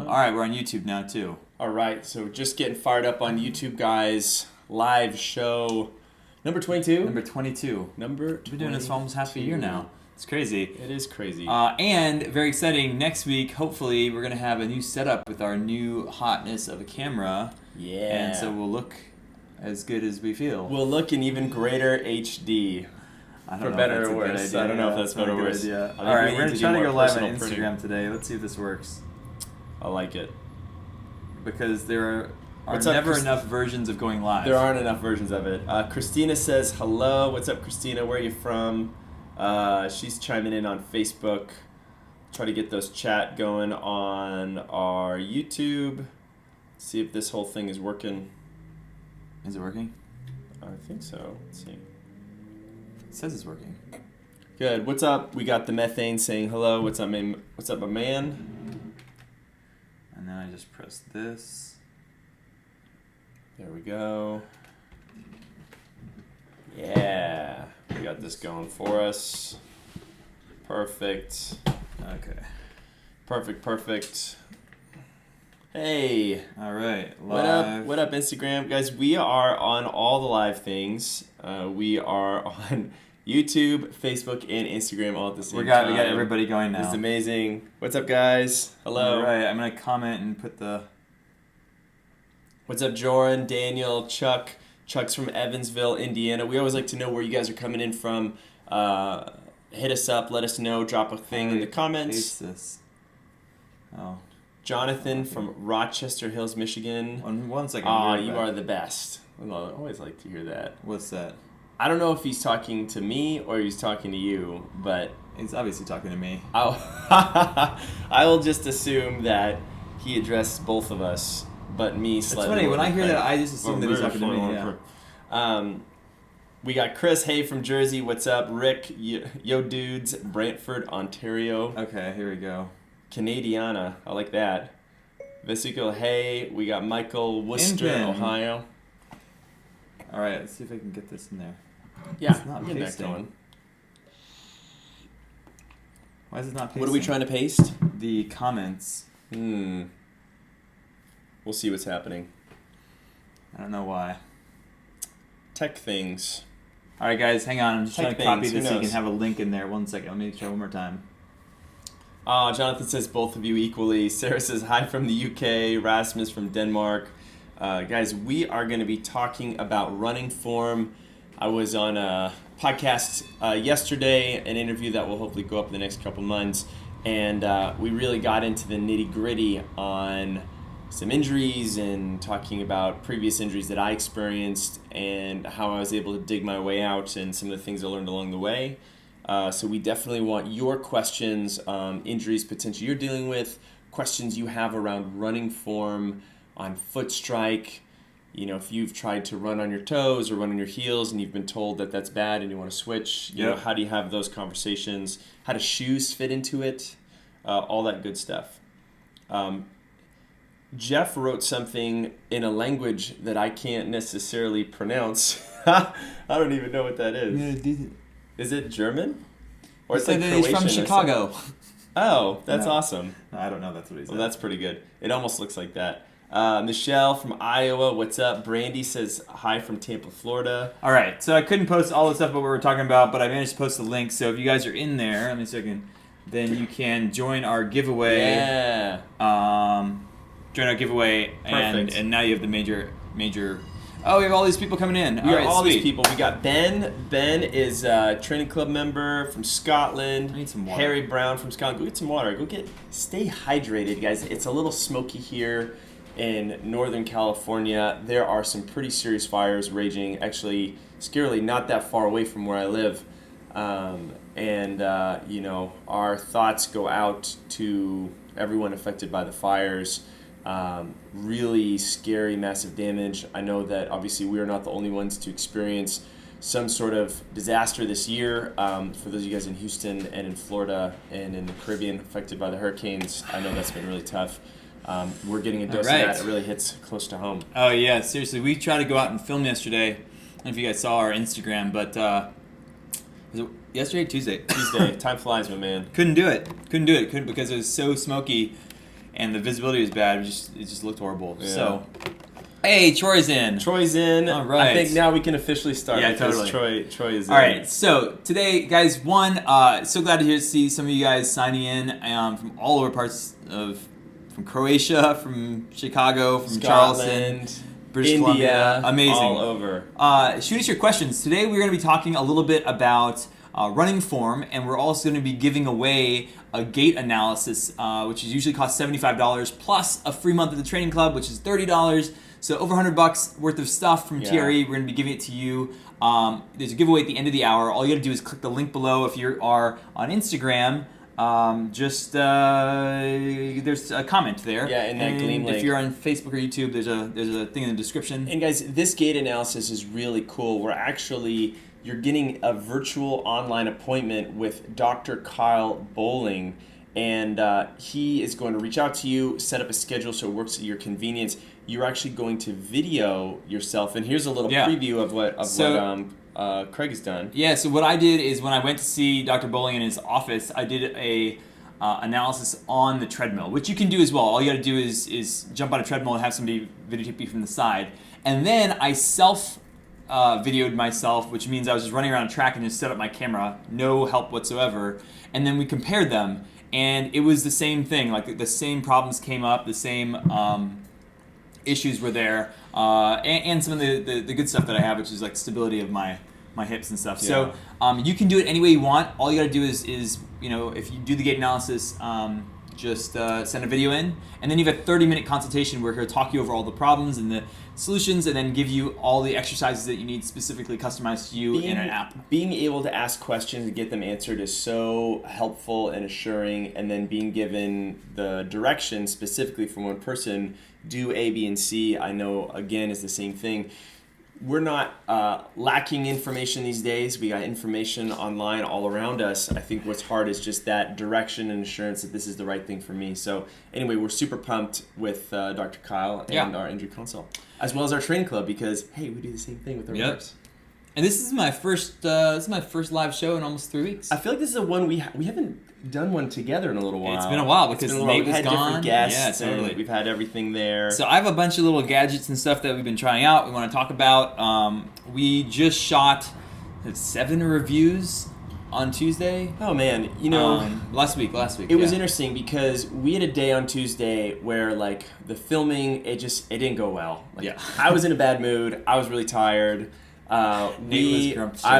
All right, we're on YouTube now too. All right, so just getting fired up on YouTube, guys. Live show number 22. Number 22. Number 22. We've been doing this for almost half a year now. It's crazy. It is crazy. And very exciting. Next week, hopefully, we're gonna have a new setup with our new hotness of a camera. Yeah. And so we'll look as good as we feel. We'll look in even greater HD. For better or worse. I don't know if that's better or worse. All right, we're trying to go live on Instagram today. Let's see if this works. I like it. Because there are never enough versions of going live. There aren't enough versions of it. Christina says, hello. What's up, Christina? Where are you from? She's chiming in on Facebook. Try to get those chat going on our YouTube. See if this whole thing is working. Is it working? I think so. Let's see. It says it's working. Good. What's up? We got the methane saying hello. What's up, man? What's up, my man? And then I just press this. There we go. Yeah. We got this going for us. Perfect. Okay. Perfect. Hey. All right. Live. What up, Instagram? Guys, we are on all the live things. We are on YouTube, Facebook, and Instagram all at the same time. We got everybody going now. It's amazing. What's up, guys? Hello. All right. I'm going to comment and put the... What's up, Joran, Daniel, Chuck? Chuck's from Evansville, Indiana. We always like to know where you guys are coming in from. Hit us up. Let us know. Drop a thing in the comments. Paste this. Oh. Jonathan from Rochester Hills, Michigan. One second. You are the best. I always like to hear that. What's that? I don't know if he's talking to me or he's talking to you, but... He's obviously talking to me. I will just assume that he addressed both of us, but me slightly. It's funny, when I hear that, I just assume that he's talking to me, yeah. We got Chris, hey, from Jersey, what's up? Rick, yo dudes, Brantford, Ontario. Okay, here we go. Canadiana, I like that. Vesicle, hey, we got Michael, Worcester, Ohio. All right, let's see if I can get this in there. Yeah, it's not get that going. Why is it not pasting? What are we trying to paste? The comments. We'll see what's happening. I don't know why. Tech things. All right, guys, hang on. I'm just trying to copy this so you can have a link in there. 1 second. Let me try one more time. Jonathan says both of you equally. Sarah says hi from the UK. Rasmus from Denmark. Guys, we are going to be talking about running form. I was on a podcast yesterday, an interview that will hopefully go up in the next couple months, and we really got into the nitty-gritty on some injuries and talking about previous injuries that I experienced and how I was able to dig my way out and some of the things I learned along the way. So we definitely want your questions, injuries potentially you're dealing with, questions you have around running form, on foot strike, if you've tried to run on your toes or run on your heels and you've been told that that's bad and you want to switch, you know, how do you have those conversations? How do shoes fit into it? All that good stuff. Jeff wrote something in a language that I can't necessarily pronounce. I don't even know what that is. Is it German? Or it's like Croatian. He's from Chicago. Oh, that's awesome. I don't know. That's what he said. Well, that's pretty good. It almost looks like that. Michelle from Iowa, what's up? Brandy says hi from Tampa, Florida. All right, so I couldn't post all the stuff what we were talking about, but I managed to post the link. So if you guys are in there, let me see if I can, then you can join our giveaway. Yeah. Join our giveaway, Perfect. and now you have the major. Oh, we have all these people coming in. We got all these people. We got Ben. Ben is a training club member from Scotland. I need some water. Harry Brown from Scotland. Go get some water. Stay hydrated, guys. It's a little smoky here in Northern California. There are some pretty serious fires raging, actually, scarily not that far away from where I live. Our thoughts go out to everyone affected by the fires. Really scary, massive damage. I know that obviously we are not the only ones to experience some sort of disaster this year. For those of you guys in Houston and in Florida and in the Caribbean affected by the hurricanes, I know that's been really tough. We're getting a dose of that. It really hits close to home. Oh, yeah, seriously. We tried to go out and film yesterday. I don't know if you guys saw our Instagram, but was it yesterday? Tuesday. Tuesday. Time flies, my man. Couldn't do it because it was so smoky. and the visibility was bad. It just looked horrible. Yeah. So, hey, Troy's in. Troy's in. All right. I think now we can officially start. Yeah, because totally. Troy is in. All right, so today, guys, so glad to see some of you guys signing in from all over from Croatia, from Chicago, from Charleston, Scotland, British India, Columbia. Amazing. all over. Shoot us your questions. Today we're going to be talking a little bit about running form, and we're also going to be giving away a gait analysis, which usually costs $75, plus a free month at the training club, which is $30. So over $100 worth of stuff from TRE. We're going to be giving it to you. There's a giveaway at the end of the hour. All you got to do is click the link below. If you are on Instagram, there's a comment there. Yeah, in that green link. If you're on Facebook or YouTube, there's a thing in the description. And guys, this gait analysis is really cool. You're getting a virtual online appointment with Dr. Kyle Bowling, and he is going to reach out to you, set up a schedule so it works at your convenience. You're actually going to video yourself, and here's a little preview of what Craig has done. Yeah, so what I did is when I went to see Dr. Bowling in his office, I did a analysis on the treadmill, which you can do as well. All you got to do is jump on a treadmill and have somebody videotape you from the side. And then I videoed myself, which means I was just running around a track and just set up my camera, no help whatsoever. And then we compared them, and it was the same thing. Like the same problems came up, the same issues were there, and some of the good stuff that I have, which is like stability of my hips and stuff. Yeah. So you can do it any way you want. All you got to do is if you do the gait analysis, just send a video in, and then you have a 30-minute consultation where he'll talk you over all the problems and the solutions, and then give you all the exercises that you need specifically customized to you in an app. Being able to ask questions and get them answered is so helpful and assuring, and then being given the direction specifically from one person, do A, B, and C, I know, again, is the same thing. We're not lacking information these days. We got information online all around us. I think what's hard is just that direction and assurance that this is the right thing for me. So anyway, we're super pumped with Dr. Kyle and our injury consult, as well as our training club, because hey, we do the same thing with our members. And this is my first live show in almost 3 weeks. I feel like this is one we haven't done one together in a little while. It's been a while because Nate was had gone. Different guests. Yeah, totally. We've had everything there. So I have a bunch of little gadgets and stuff that we've been trying out. We want to talk about. We just shot 7 reviews on Tuesday. Oh man, last week. It was interesting because we had a day on Tuesday where like the filming, it didn't go well. I was in a bad mood. I was really tired. I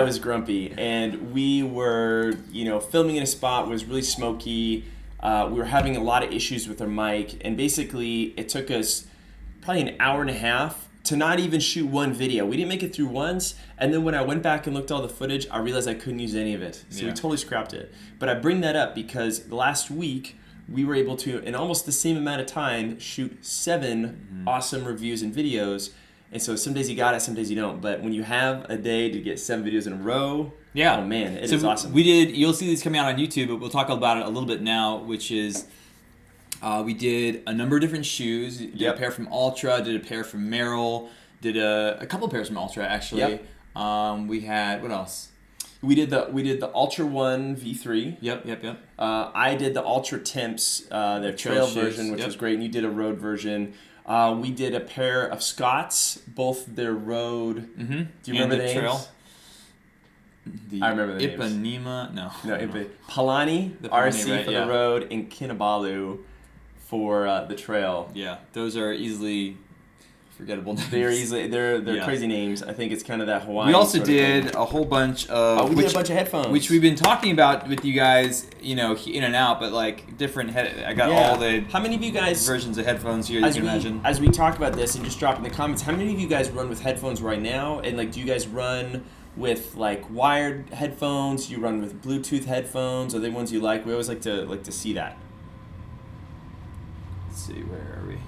was grumpy, and we were, filming in a spot was really smoky. We were having a lot of issues with our mic, and basically it took us probably an hour and a half to not even shoot one video. We didn't make it through once, and then when I went back and looked at all the footage, I realized I couldn't use any of it. So we totally scrapped it. But I bring that up because last week we were able to, in almost the same amount of time, shoot 7 awesome reviews and videos. And so some days you got it, some days you don't. But when you have a day to get 7 videos in a row, oh man, it is awesome. You'll see these coming out on YouTube, but we'll talk about it a little bit now, which is we did a number of different shoes. Did a pair from Ultra, did a pair from Merrill, did a couple pairs from Ultra actually. We had, what else? We did the Ultra One V3. Yep. I did the Ultra Temps, their trail version, which was great, and you did a road version. We did a pair of Scots, both their road. Mm-hmm. Do you remember the names? Trail. I remember the names. Ipanema, no. Palani, the RC right, for the road, and Kinabalu for the trail. Yeah, those are easily forgettable names. They're crazy names. I think it's kind of that Hawaiian. We also did a whole bunch of. We did a bunch of headphones, which we've been talking about with you guys. In and out, but like different I got all the. How many of you guys versions of headphones here? You can imagine. As we talk about this, and just drop in the comments, how many of you guys run with headphones right now? And like, do you guys run with like wired headphones? You run with Bluetooth headphones? Are they ones you like? We always like to see that. Let's see, where are we?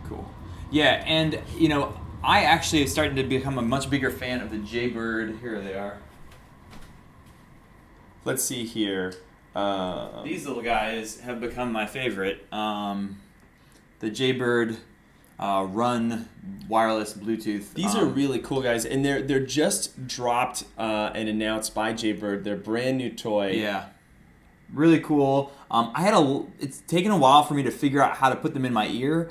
Cool. Yeah, and I actually have started to become a much bigger fan of the Jaybird. Here they are. Let's see here. These little guys have become my favorite. The Jaybird Run wireless Bluetooth. These are really cool, guys, and they're just dropped and announced by Jaybird. Their brand new toy. Yeah. Really cool. It's taken a while for me to figure out how to put them in my ear.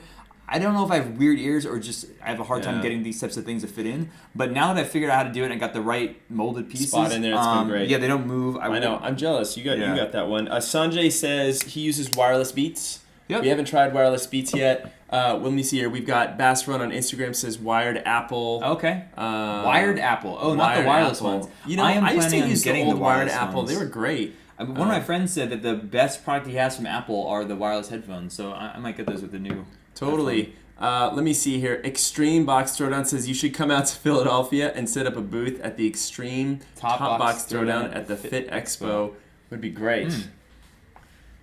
I don't know if I have weird ears or just I have a hard time getting these types of things to fit in. But now that I figured out how to do it and I got the right molded pieces, spot in there, it's been great. Yeah, they don't move. I know. I'm jealous. You got that one. Sanjay says he uses wireless Beats. Yep. We haven't tried wireless Beats yet. Let me see here. We've got Bass Run on Instagram says wired Apple. Okay. Wired Apple. Oh, not the wireless ones. You know, I used to use the old wired Apple. They were great. One of my friends said that the best product he has from Apple are the wireless headphones, so I might get those with the new. Totally. Let me see here. Extreme Box Throwdown says you should come out to Philadelphia and set up a booth at the Extreme Top Box Throwdown at the Fit Expo. Would be great.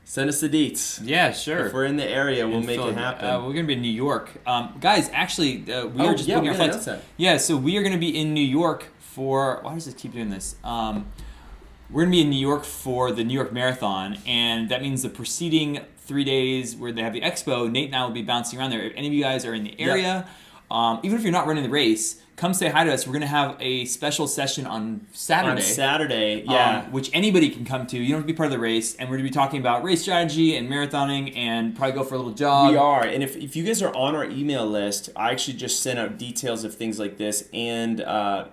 Send us the deets. Yeah, sure. If we're in the area, we'll make it happen. We're going to be in New York. Guys, actually, we are just booking our flights. Yeah, so we are going to be in New York for... Why does it keep doing this? We're going to be in New York for the New York Marathon, and that means the preceding 3 days where they have the expo, Nate and I will be bouncing around there. If any of you guys are in the area, even if you're not running the race, come say hi to us. We're going to have a special session on Saturday. Which anybody can come to. You don't have to be part of the race. And we're going to be talking about race strategy and marathoning and probably go for a little jog. We are. And if you guys are on our email list, I actually just sent out details of things like this and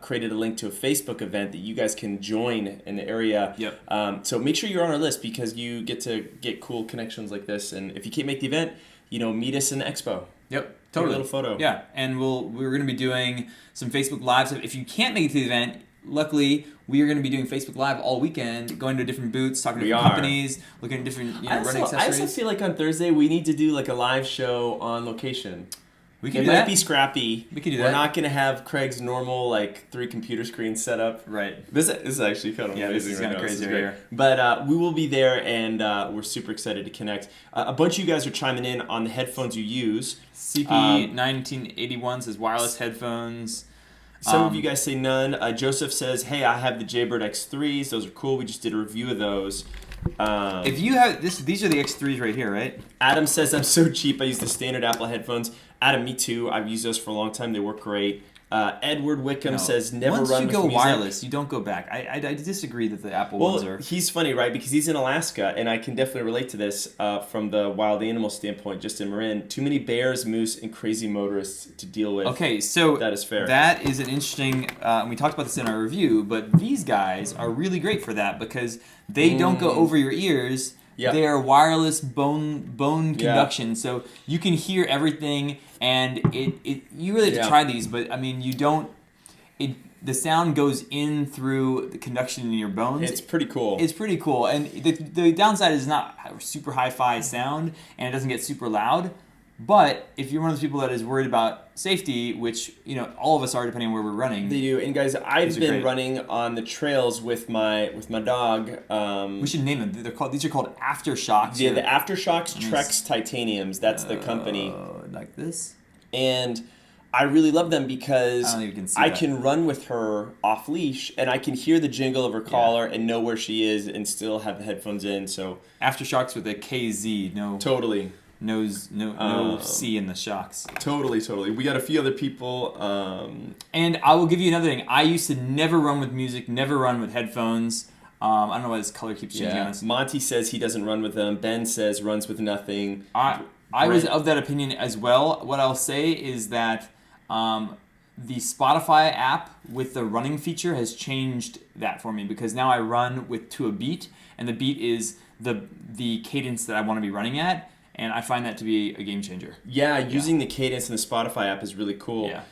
created a link to a Facebook event that you guys can join in the area. Yep. So make sure you're on our list because you get to get cool connections like this. And if you can't make the event, meet us in the expo. Yep. Totally. A little photo. Yeah, and we're going to be doing some Facebook Lives. If you can't make it to the event, luckily we are going to be doing Facebook Live all weekend, going to different booths, talking to different companies, looking at different running accessories. I also feel like on Thursday we need to do like a live show on location. We can do that. It might be scrappy. We can do that. We're not going to have Craig's normal 3 computer screens set up. Right. This is actually kind of amazing. This is kind of crazy right here. But we will be there, and we're super excited to connect. A bunch of you guys are chiming in on the headphones you use. CP1981 says wireless headphones. Some of you guys say none. Joseph says, hey, I have the Jaybird X3s. Those are cool. We just did a review of those. If you have these are the X3s right here, right? Adam says, I'm so cheap. I use the standard Apple headphones. Adam, me too. I've used those for a long time. They work great. Edward Wickham says, never run with music. Once you go wireless, you don't go back. I disagree that the Apple ones are... He's funny, right? Because he's in Alaska, and I can definitely relate to this from the wild animal standpoint, just in Marin. Too many bears, moose, and crazy motorists to deal with. Okay, so... That is fair. That is an interesting... we talked about this in our review, but these guys are really great for that because they don't go over your ears. Yep. They are wireless bone conduction, so you can hear everything, and you really have to try these, but I mean you don't. The sound goes in through the conduction in your bones. It's pretty cool. It's pretty cool, and the downside is not super hi-fi sound, and it doesn't get super loud. But if you're one of those people that is worried about safety, which all of us are depending on where we're running, they do. And guys, I've been running on the trails with my dog. We should name them. These are called Aftershocks. Yeah, the Aftershocks Trex Titaniums. That's the company. Like this. And I really love them because I don't think you can see I can run with her off leash and I can hear the jingle of her collar and know where she is and still have the headphones in. So Aftershocks with a KZ. No. Totally. No C in the shocks. Totally. We got a few other people. And I will give you another thing. I used to never run with music, never run with headphones. I don't know why this color keeps changing on us. Monty says he doesn't run with them. Ben says runs with nothing. I was of that opinion as well. What I'll say is that the Spotify app with the running feature has changed that for me because now I run to a beat, and the beat is the cadence that I want to be running at. And I find that to be a game changer. Yeah, using the cadence in the Spotify app is really cool. Yeah.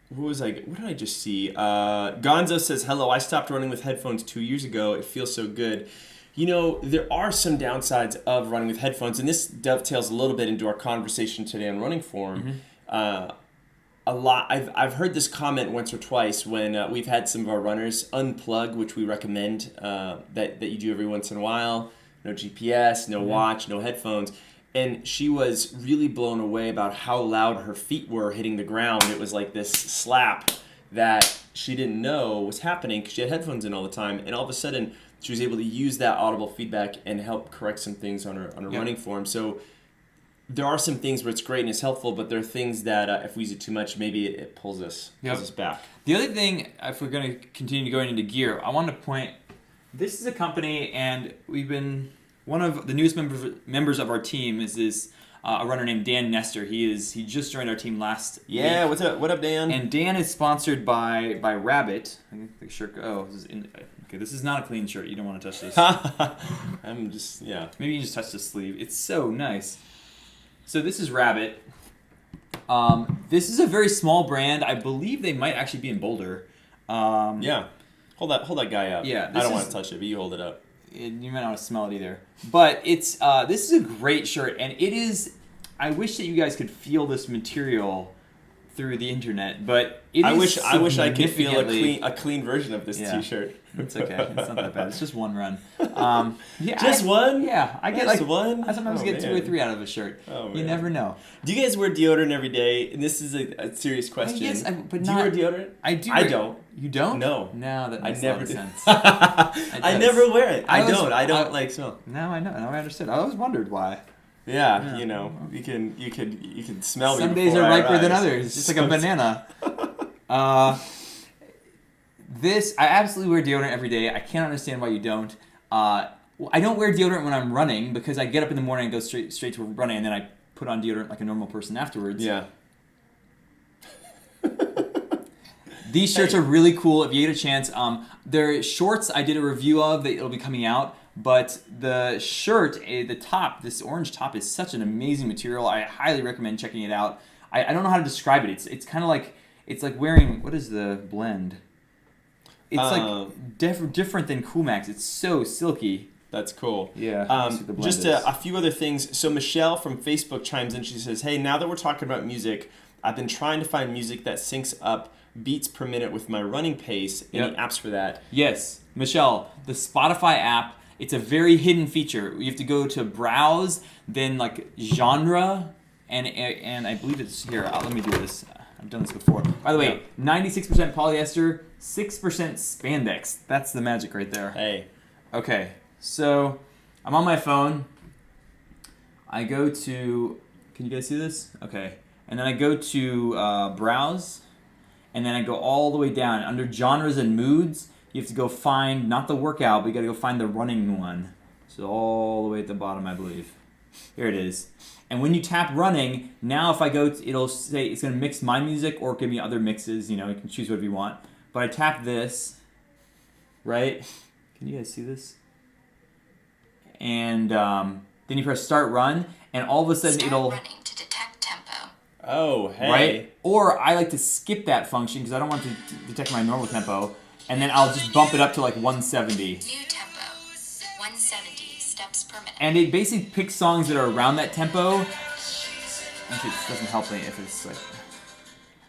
What did I just see? Gonzo says, hello, I stopped running with headphones 2 years ago. It feels so good. There are some downsides of running with headphones, and this dovetails a little bit into our conversation today on Running Forum. I've heard this comment once or twice when we've had some of our runners unplug, which we recommend that you do every once in a while. No GPS, no watch, no headphones. And she was really blown away about how loud her feet were hitting the ground. It was like this slap that she didn't know was happening because she had headphones in all the time. And all of a sudden, she was able to use that audible feedback and help correct some things on her running form. So there are some things where it's great and it's helpful, but there are things that if we use it too much, maybe it pulls us back. The other thing, if we're going to continue going into gear, I want to point This is a company, and we've been one of the newest members of our team is a runner named Dan Nestor. He just joined our team last Yeah, week. what up, Dan? And Dan is sponsored by Rabbit. I think the shirt. Oh, this is not a clean shirt. You don't want to touch this. I'm just Maybe you just touch the sleeve. It's so nice. So this is Rabbit. This is a very small brand. I believe they might actually be in Boulder. Yeah. Hold that guy up. Yeah, I don't want to touch it, but you hold it up. You might not want to smell it either. But it's this is a great shirt, and it is. I wish that you guys could feel this material through the internet, but I wish I could feel a clean version of this T-shirt. It's okay. It's not that bad. It's just one run. One? Yeah, I get one. I sometimes get 2 or 3 out of a shirt. Oh, man. You never know. Do you guys wear deodorant every day? And this is a serious question. Yes, but do you wear deodorant? I do. I don't. You don't? No. No, that makes a lot of sense. I never wear it. I don't like smell. Now I know. Now I understood. I always wondered why. Yeah, you know, you can smell. Some days are riper than others, just like a banana. I absolutely wear deodorant every day. I can't understand why you don't. I don't wear deodorant when I'm running because I get up in the morning and go straight to running, and then I put on deodorant like a normal person afterwards. Yeah. These shirts are really cool if you get a chance. They're shorts I did a review of that it'll be coming out, but the shirt, the top, this orange top is such an amazing material. I highly recommend checking it out. I don't know how to describe it. It's kind of like, it's like wearing, what is the blend? It's like different than Cool Max. It's so silky. That's cool. Yeah. Just a few other things. So Michelle from Facebook chimes in. She says, "Hey, now that we're talking about music, I've been trying to find music that syncs up beats per minute with my running pace. Any apps for that?" Yes, Michelle, the Spotify app. It's a very hidden feature. You have to go to browse, then like genre, and I believe it's here. Let me do this. I've done this before. By the way, 96% polyester, 6% spandex. That's the magic right there. Hey. Okay, so I'm on my phone. I go to, can you guys see this? Okay. And then I go to browse, and then I go all the way down. Under genres and moods, you have to go find, not the workout, but you gotta go find the running one. So all the way at the bottom, I believe. Here it is. And when you tap running, now if I go, it'll say, it's gonna mix my music or give me other mixes, you can choose whatever you want. But I tap this, right? Can you guys see this? And then you press start run, and all of a sudden it'll... running to detect tempo. Oh, hey. Right? Or I like to skip that function because I don't want to detect my normal tempo, and then I'll just bump it up to like 170. New tempo, 170 steps per minute. And it basically picks songs that are around that tempo. Actually, it doesn't help me if it's like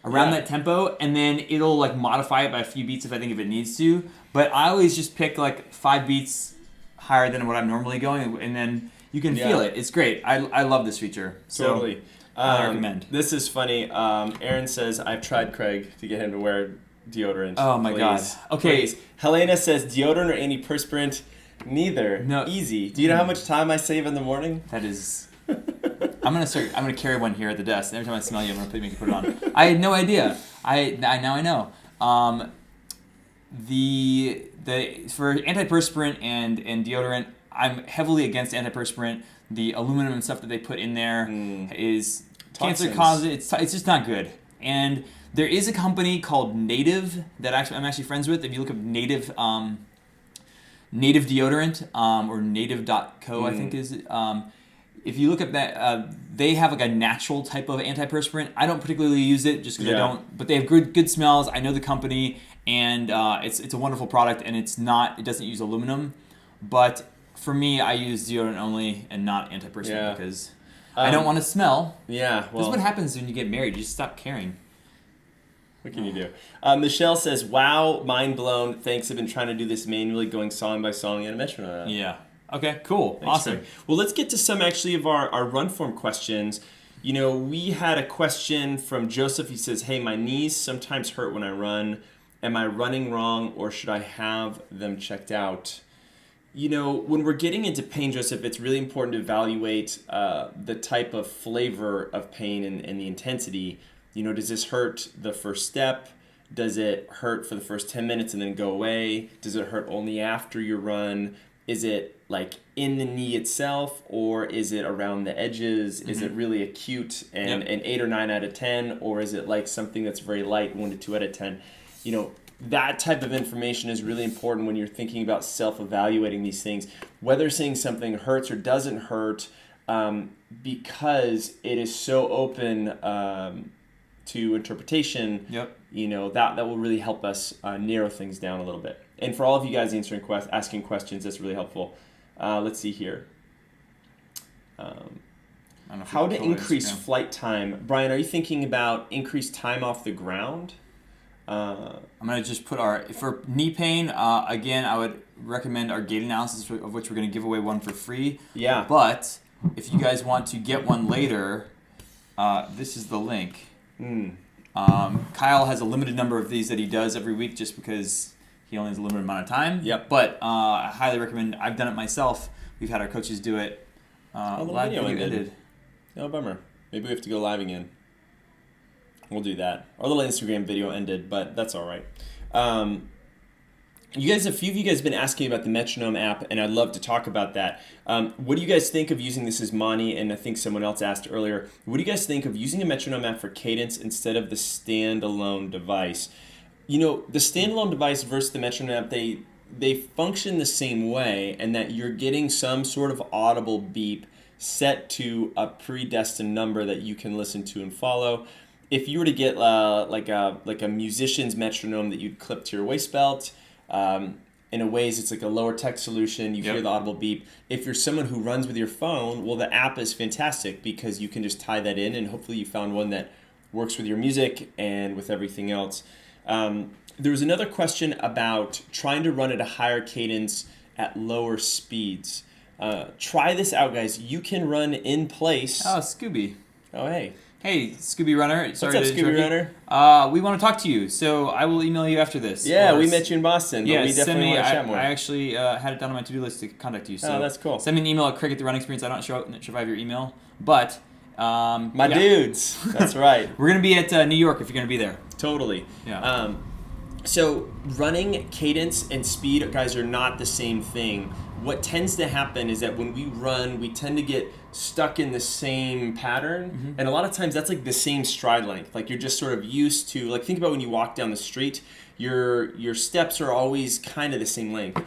around that tempo, and then it'll like modify it by a few beats if it needs to. But I always just pick like 5 beats higher than what I'm normally going, and then you can feel it. It's great. I love this feature. Totally. I recommend. This is funny. Aaron says, "I've tried Craig to get him to wear deodorant." Oh my god. Okay. Please. Helena says, "Deodorant or antiperspirant?" Neither. No. Easy. Do you know how much time I save in the morning? That is. I'm gonna carry one here at the desk. And every time I smell you, I'm gonna make you put it on. I had no idea. Now I know. For antiperspirant and deodorant, I'm heavily against antiperspirant. The aluminum and stuff that they put in there is cancer causing. It's just not good. And there is a company called Native that I'm actually friends with. If you look up Native deodorant or native.co, I think is. If you look at that, they have like a natural type of antiperspirant. I don't particularly use it just because I don't, but they have good smells. I know the company, and it's a wonderful product, and it doesn't use aluminum. But for me, I use deodorant only and not antiperspirant because I don't want to smell. Yeah, well, this is what happens when you get married. You just stop caring. What can you do? Michelle says, "Wow, mind blown. Thanks. I've been trying to do this manually, going song by song in a metronome." Yeah. Okay, cool. Thanks, awesome. Craig. Well, let's get to some actually of our run form questions. We had a question from Joseph. He says, "Hey, my knees sometimes hurt when I run. Am I running wrong, or should I have them checked out?" When we're getting into pain, Joseph, it's really important to evaluate the type of flavor of pain and the intensity. Does this hurt the first step? Does it hurt for the first 10 minutes and then go away? Does it hurt only after your run? Is it like in the knee itself, or is it around the edges? Is it really acute and an 8 or 9 out of 10, or is it like something that's very light, 1 to 2 out of 10? You know, that type of information is really important when you're thinking about self-evaluating these things. Whether saying something hurts or doesn't hurt, because it is so open to interpretation. You know, that will really help us narrow things down a little bit. And for all of you guys asking questions, that's really helpful. Let's see here. How to increase flight time. Brian, are you thinking about increased time off the ground? I'm going to just put for knee pain, again, I would recommend our gait analysis, of which we're going to give away one for free. Yeah. But if you guys want to get one later, this is the link. Kyle has a limited number of these that he does every week just because he only has a limited amount of time. But I highly recommend. I've done it myself. We've had our coaches do it. Live video ended. Oh, bummer. Maybe we have to go live again. We'll do that. Our little Instagram video ended, but that's all right. A few of you guys have been asking about the Metronome app, and I'd love to talk about that. What do you guys think of using this as Monty? And I think someone else asked earlier, what do you guys think of using a Metronome app for cadence instead of the standalone device? You know, the standalone device versus the Metronome app, they function the same way, and that you're getting some sort of audible beep set to a predestined number that you can listen to and follow. If you were to get like a musician's metronome that you'd clip to your waist belt, in a ways it's like a lower tech solution. You hear the audible beep. If you're someone who runs with your phone, well, the app is fantastic because you can just tie that in, and hopefully you found one that works with your music and with everything else. There was another question about trying to run at a higher cadence at lower speeds. Try this out, guys. You can run in place. Oh, Scooby. Oh, hey. Hey, Scooby Runner. Sorry, what's up, Scooby Runner? We want to talk to you, so I will email you after this. Yeah, we met you in Boston, but we definitely want to chat more. I actually had it down on my to-do list to contact you. So that's cool. Send me an email at Cricket the Running Experience. I'm not sure if I have your email, but... my dudes. That's right. We're going to be at New York if you're going to be there. Totally. Yeah. So running cadence and speed, guys, are not the same thing. What tends to happen is that when we run, we tend to get stuck in the same pattern. And a lot of times that's like the same stride length. Like you're just sort of used to, like think about when you walk down the street, your steps are always kind of the same length.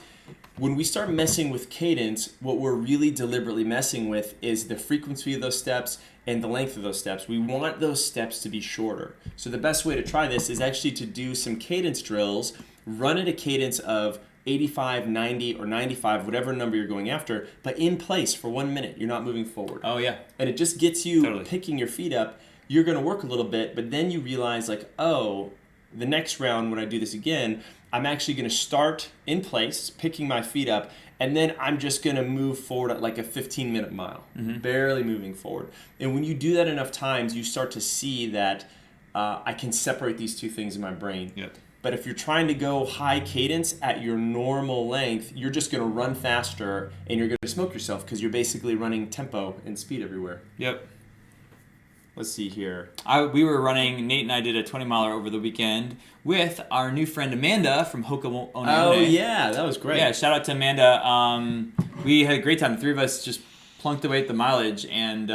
When we start messing with cadence, what we're really deliberately messing with is the frequency of those steps and the length of those steps. We want those steps to be shorter. So the best way to try this is actually to do some cadence drills, run at a cadence of 85, 90, or 95, whatever number you're going after, but in place for 1 minute. You're not moving forward. Oh, yeah. And it just gets you picking your feet up. You're going to work a little bit, but then you realize like, oh, the next round when I do this again, I'm actually going to start in place, picking my feet up, and then I'm just going to move forward at like a 15-minute mile, barely moving forward. And when you do that enough times, you start to see that I can separate these two things in my brain. But if you're trying to go high cadence at your normal length, you're just going to run faster and you're going to smoke yourself because you're basically running tempo and speed everywhere. Let's see here. We were running, Nate and I did a 20-miler over the weekend with our new friend Amanda from Hoka One. Oh, yeah, that was great. Yeah, shout out to Amanda. We had a great time. The three of us just plunked away at the mileage and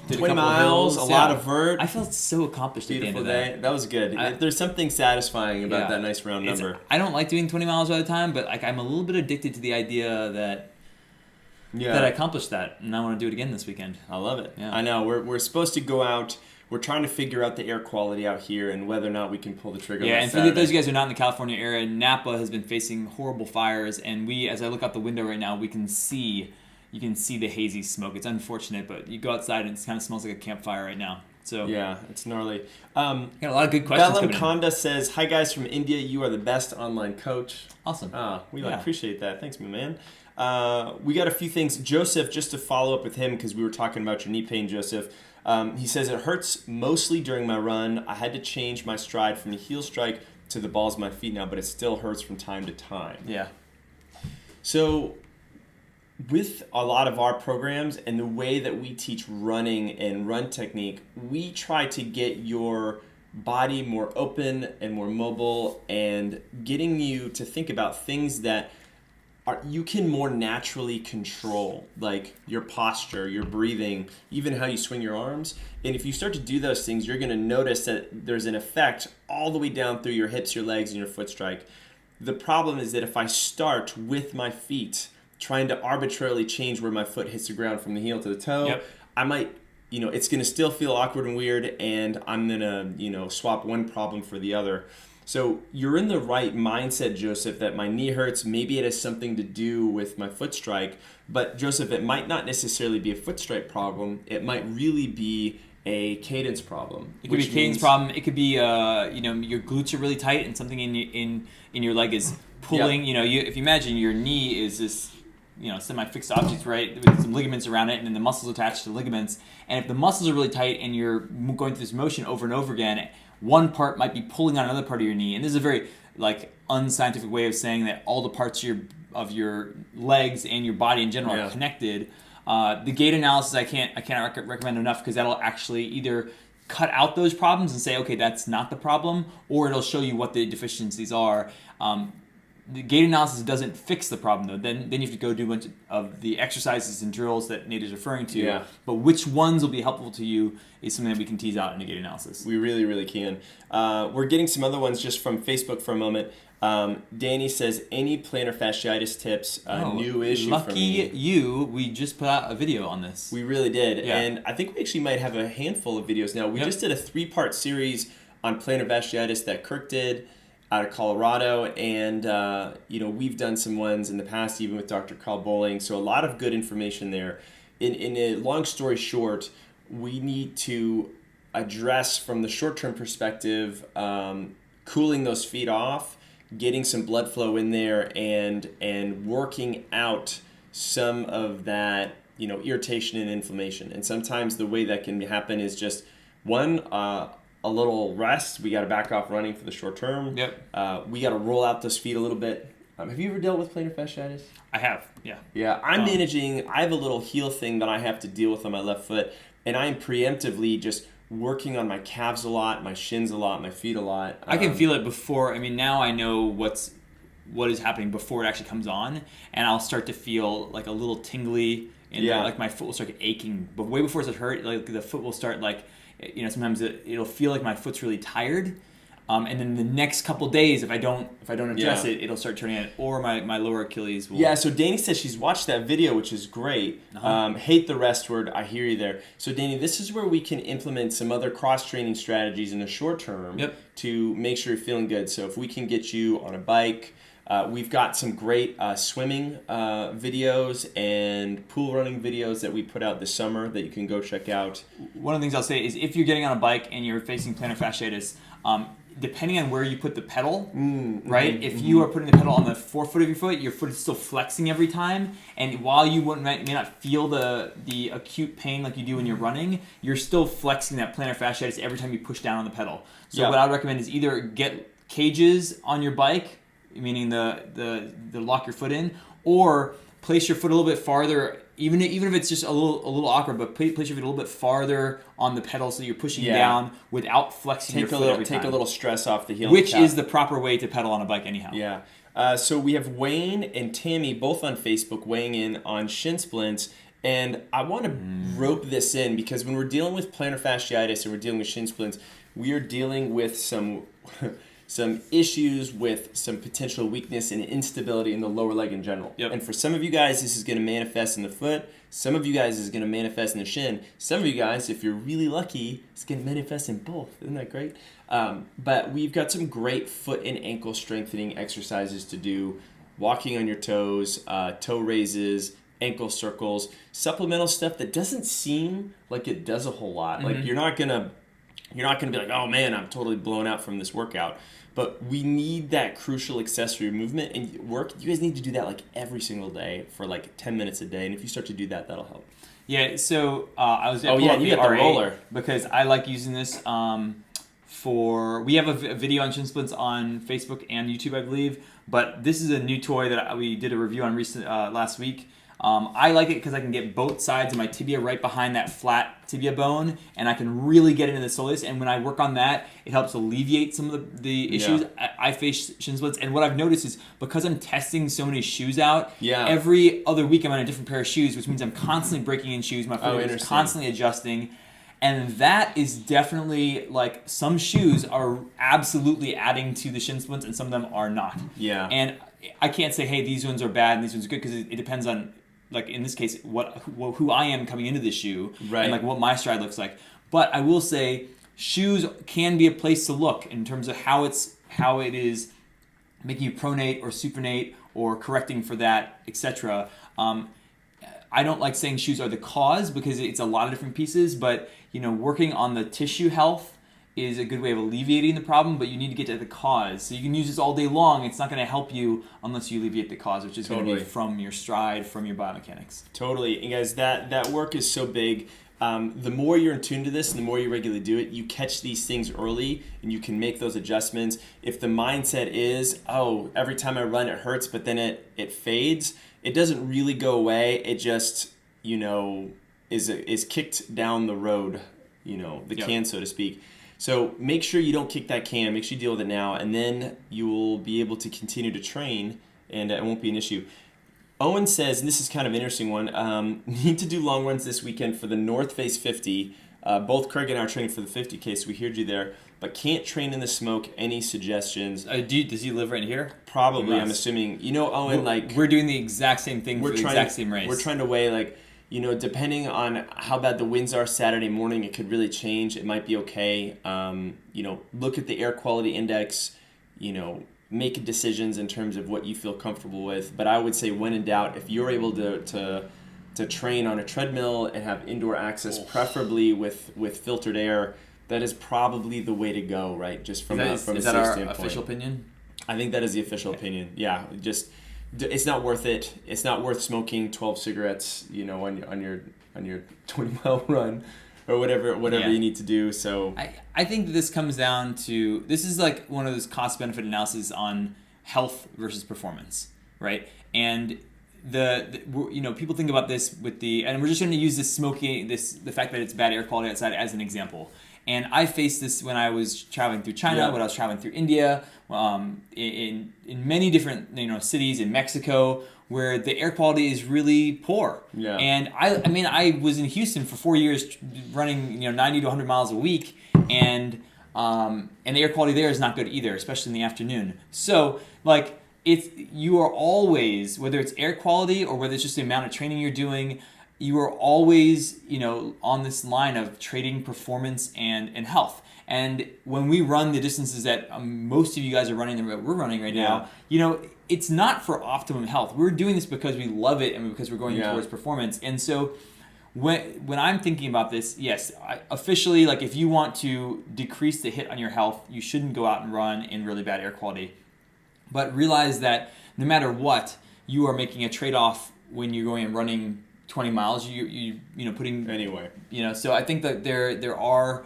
did 20 miles, a lot of vert. I felt so accomplished at the end of that. That was good. There's something satisfying about that nice round number. I don't like doing 20 miles all the time, but like I'm a little bit addicted to the idea that I accomplished that, and I want to do it again this weekend. I love it. Yeah. I know. We're supposed to go out. We're trying to figure out the air quality out here and whether or not we can pull the trigger. Yeah, and for those of you guys who are not in the California area, Napa has been facing horrible fires, and as I look out the window right now, you can see the hazy smoke. It's unfortunate, but you go outside and it kind of smells like a campfire right now. So yeah, it's gnarly. Got a lot of good questions coming in. Konda says, "Hi guys from India. You are the best online coach." Awesome. We appreciate that. Thanks, my man. We got a few things. Joseph, just to follow up with him because we were talking about your knee pain, Joseph. He says, it hurts mostly during my run. I had to change my stride from the heel strike to the balls of my feet now, but it still hurts from time to time. Yeah. So with a lot of our programs and the way that we teach running and run technique, we try to get your body more open and more mobile, and getting you to think about things that you can more naturally control, like your posture, your breathing, even how you swing your arms. And if you start to do those things, you're going to notice that there's an effect all the way down through your hips, your legs, and your foot strike. The problem is that if I start with my feet, trying to arbitrarily change where my foot hits the ground from the heel to the toe, I might, it's going to still feel awkward and weird, and I'm going to, swap one problem for the other. So you're in the right mindset, Joseph, that my knee hurts. Maybe it has something to do with my foot strike. But Joseph, it might not necessarily be a foot strike problem. It might really be a cadence problem. It could be a cadence problem. It could be, your glutes are really tight and something in your leg is pulling. If you imagine your knee is this, semi-fixed object, right, with some ligaments around it, and then the muscles attached to the ligaments. And if the muscles are really tight and you're going through this motion over and over again, one part might be pulling on another part of your knee. And this is a very unscientific way of saying that all the parts of your legs and your body in general are connected. The gait analysis I can't recommend enough, because that'll actually either cut out those problems and say, okay, that's not the problem, or it'll show you what the deficiencies are. The gait analysis doesn't fix the problem, though. Then you have to go do a bunch of the exercises and drills that Nate is referring to. Yeah. But which ones will be helpful to you is something that we can tease out in a gait analysis. We really, really can. We're getting some other ones just from Facebook for a moment. Danny says, any plantar fasciitis tips? New issue for me. Lucky you, we just put out a video on this. We really did. Yeah. And I think we actually might have a handful of videos now. We just did a 3-part series on plantar fasciitis that Kirk did out of Colorado, and we've done some ones in the past, even with Dr. Carl Bowling. So a lot of good information there. In a long story short, we need to address from the short-term perspective, cooling those feet off, getting some blood flow in there, and working out some of that irritation and inflammation. And sometimes the way that can happen is just a little rest. We got to back off running for the short term. Yep. We got to roll out those feet a little bit. Have you ever dealt with plantar fasciitis? I have, yeah. Yeah, I'm managing. I have a little heel thing that I have to deal with on my left foot, and I'm preemptively just working on my calves a lot, my shins a lot, my feet a lot. I can feel it before. I mean, now I know what is happening before it actually comes on, and I'll start to feel like a little tingly, and like my foot will start aching. But way before it starts hurt, like the foot will start sometimes it'll feel like my foot's really tired, and then the next couple days, if I don't address it, it'll start turning it, or my lower Achilles will. Yeah. So Danny says she's watched that video, which is great. Hate the rest word. I hear you there. So Danny, this is where we can implement some other cross training strategies in the short term to make sure you're feeling good. So if we can get you on a bike. We've got some great swimming videos and pool running videos that we put out this summer that you can go check out. One of the things I'll say is if you're getting on a bike and you're facing plantar fasciitis, depending on where you put the pedal, right? If you are putting the pedal on the forefoot of your foot is still flexing every time, and while you may not feel the acute pain like you do when you're running, you're still flexing that plantar fasciitis every time you push down on the pedal. So what I would recommend is either get cages on your bike, meaning the lock your foot in, or place your foot a little bit farther, even if it's just a little awkward, but place your foot a little bit farther on the pedal so you're pushing down without flexing your foot every time. Take a little stress off the heel. Which is the proper way to pedal on a bike anyhow. Yeah. So we have Wayne and Tammy both on Facebook weighing in on shin splints. And I want to rope this in because when we're dealing with plantar fasciitis and we're dealing with shin splints, we are dealing with some issues with some potential weakness and instability in the lower leg in general. And for some of you guys, this is going to manifest in the foot. Some of you guys is going to manifest in the shin. Some of you guys, if you're really lucky, it's going to manifest in both. Isn't that great? But we've got some great foot and ankle strengthening exercises to do. Walking on your toes, toe raises, ankle circles, supplemental stuff that doesn't seem like it does a whole lot. Like you're not gonna be like, oh man, I'm totally blown out from this workout. But we need that crucial accessory movement and work. You guys need to do that like every single day for like 10 minutes a day. And if you start to do that, that'll help. Yeah, so I was you got the roller. Because I like using this we have a video on shin splints on Facebook and YouTube, I believe. But this is a new toy that we did a review on last week. I like it because I can get both sides of my tibia right behind that flat tibia bone, and I can really get into the soleus. And when I work on that, it helps alleviate some of the issues I face shin splints. And what I've noticed is because I'm testing so many shoes out, every other week I'm on a different pair of shoes, which means I'm constantly breaking in shoes. My foot is constantly adjusting. And that is definitely, like, some shoes are absolutely adding to the shin splints and some of them are not. Yeah. And I can't say, hey, these ones are bad and these ones are good, because it depends on, like, in this case, who I am coming into this shoe, and like what my stride looks like. But I will say, shoes can be a place to look in terms of how it is making you pronate or supinate or correcting for that, etc. I don't like saying shoes are the cause because it's a lot of different pieces, but working on the tissue health is a good way of alleviating the problem, but you need to get to the cause. So you can use this all day long. It's not going to help you unless you alleviate the cause, which is going to be from your stride, from your biomechanics. Totally. And guys, that work is so big. The more you're in tune to this and the more you regularly do it, you catch these things early and you can make those adjustments. If the mindset is, every time I run it hurts, but then it fades, it doesn't really go away. It just, is kicked down the road, the can, so to speak. So make sure you don't kick that can. Make sure you deal with it now, and then you will be able to continue to train, and it won't be an issue. Owen says, and this is kind of an interesting one, need to do long runs this weekend for the North Face 50. Both Craig and I are training for the 50K, so we heard you there, but can't train in the smoke. Any suggestions? Does he live right here? Probably, I'm assuming. Owen, we're doing the exact same thing for the exact same race. We're trying to weigh, depending on how bad the winds are Saturday morning, it could really change. It might be okay. Look at the air quality index, make decisions in terms of what you feel comfortable with. But I would say, when in doubt, if you're able to train on a treadmill and have indoor access, preferably with filtered air, that is probably the way to go, right? Just from a safe standpoint. Official opinion? I think that is the official opinion. Yeah, it's not worth it. It's not worth smoking 12 cigarettes, on your 20-mile run or whatever you need to do. So I think this comes down to, this is like one of those cost benefit analyses on health versus performance, right? And people think about this and we're just going to use this smoking, the fact that it's bad air quality outside as an example. And I faced this when I was traveling through China, when I was traveling through India, in many different cities in Mexico, where the air quality is really poor. Yeah. And I was in Houston for 4 years, running 90 to 100 miles a week, and the air quality there is not good either, especially in the afternoon. So you are always, whether it's air quality or whether it's just the amount of training you're doing, you are always, on this line of trading performance and health. And when we run the distances that most of you guys are running, that we're running right now, it's not for optimum health. We're doing this because we love it and because we're going towards performance. And so when I'm thinking about this, yes, officially, if you want to decrease the hit on your health, you shouldn't go out and run in really bad air quality. But realize that no matter what, you are making a trade-off when you're going and running 20 miles. You putting anyway. So I think that there are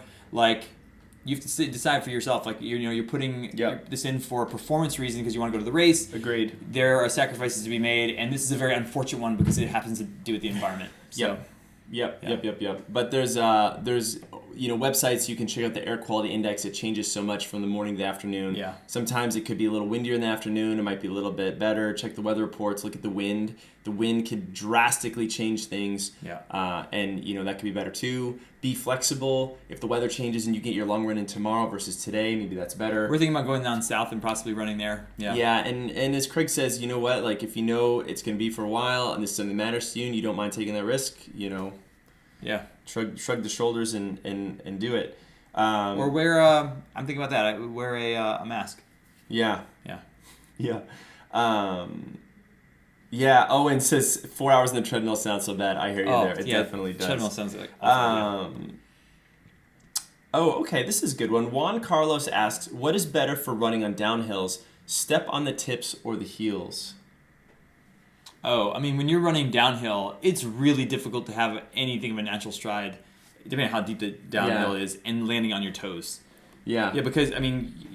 you have to decide for yourself. You're putting this in for a performance reason because you want to go to the race. Agreed. There are sacrifices to be made, and this is a very unfortunate one because it happens to do with the environment. So. Yep. But there's websites you can check out the air quality index. It changes so much from the morning to the afternoon. Yeah. Sometimes it could be a little windier in the afternoon. It might be a little bit better. Check the weather reports. Look at the wind. The wind could drastically change things. Yeah. And that could be better too. Be flexible. If the weather changes and you get your long run in tomorrow versus today, maybe that's better. We're thinking about going down south and possibly running there. Yeah. Yeah. And as Craig says, you know what? If it's going to be for a while and this is something that matters to you and you don't mind taking that risk, yeah. Shrug the shoulders and do it. Or wear I'm thinking about that. I would wear a mask. Yeah. Yeah. Yeah. Owen says 4 hours in the treadmill sounds so bad. I hear you there. It definitely does. Treadmill sounds like awful, okay. This is a good one. Juan Carlos asks, what is better for running on downhills, step on the tips or the heels? When you're running downhill, it's really difficult to have anything of a natural stride, depending on how deep the downhill is, and landing on your toes. Yeah. Yeah, because,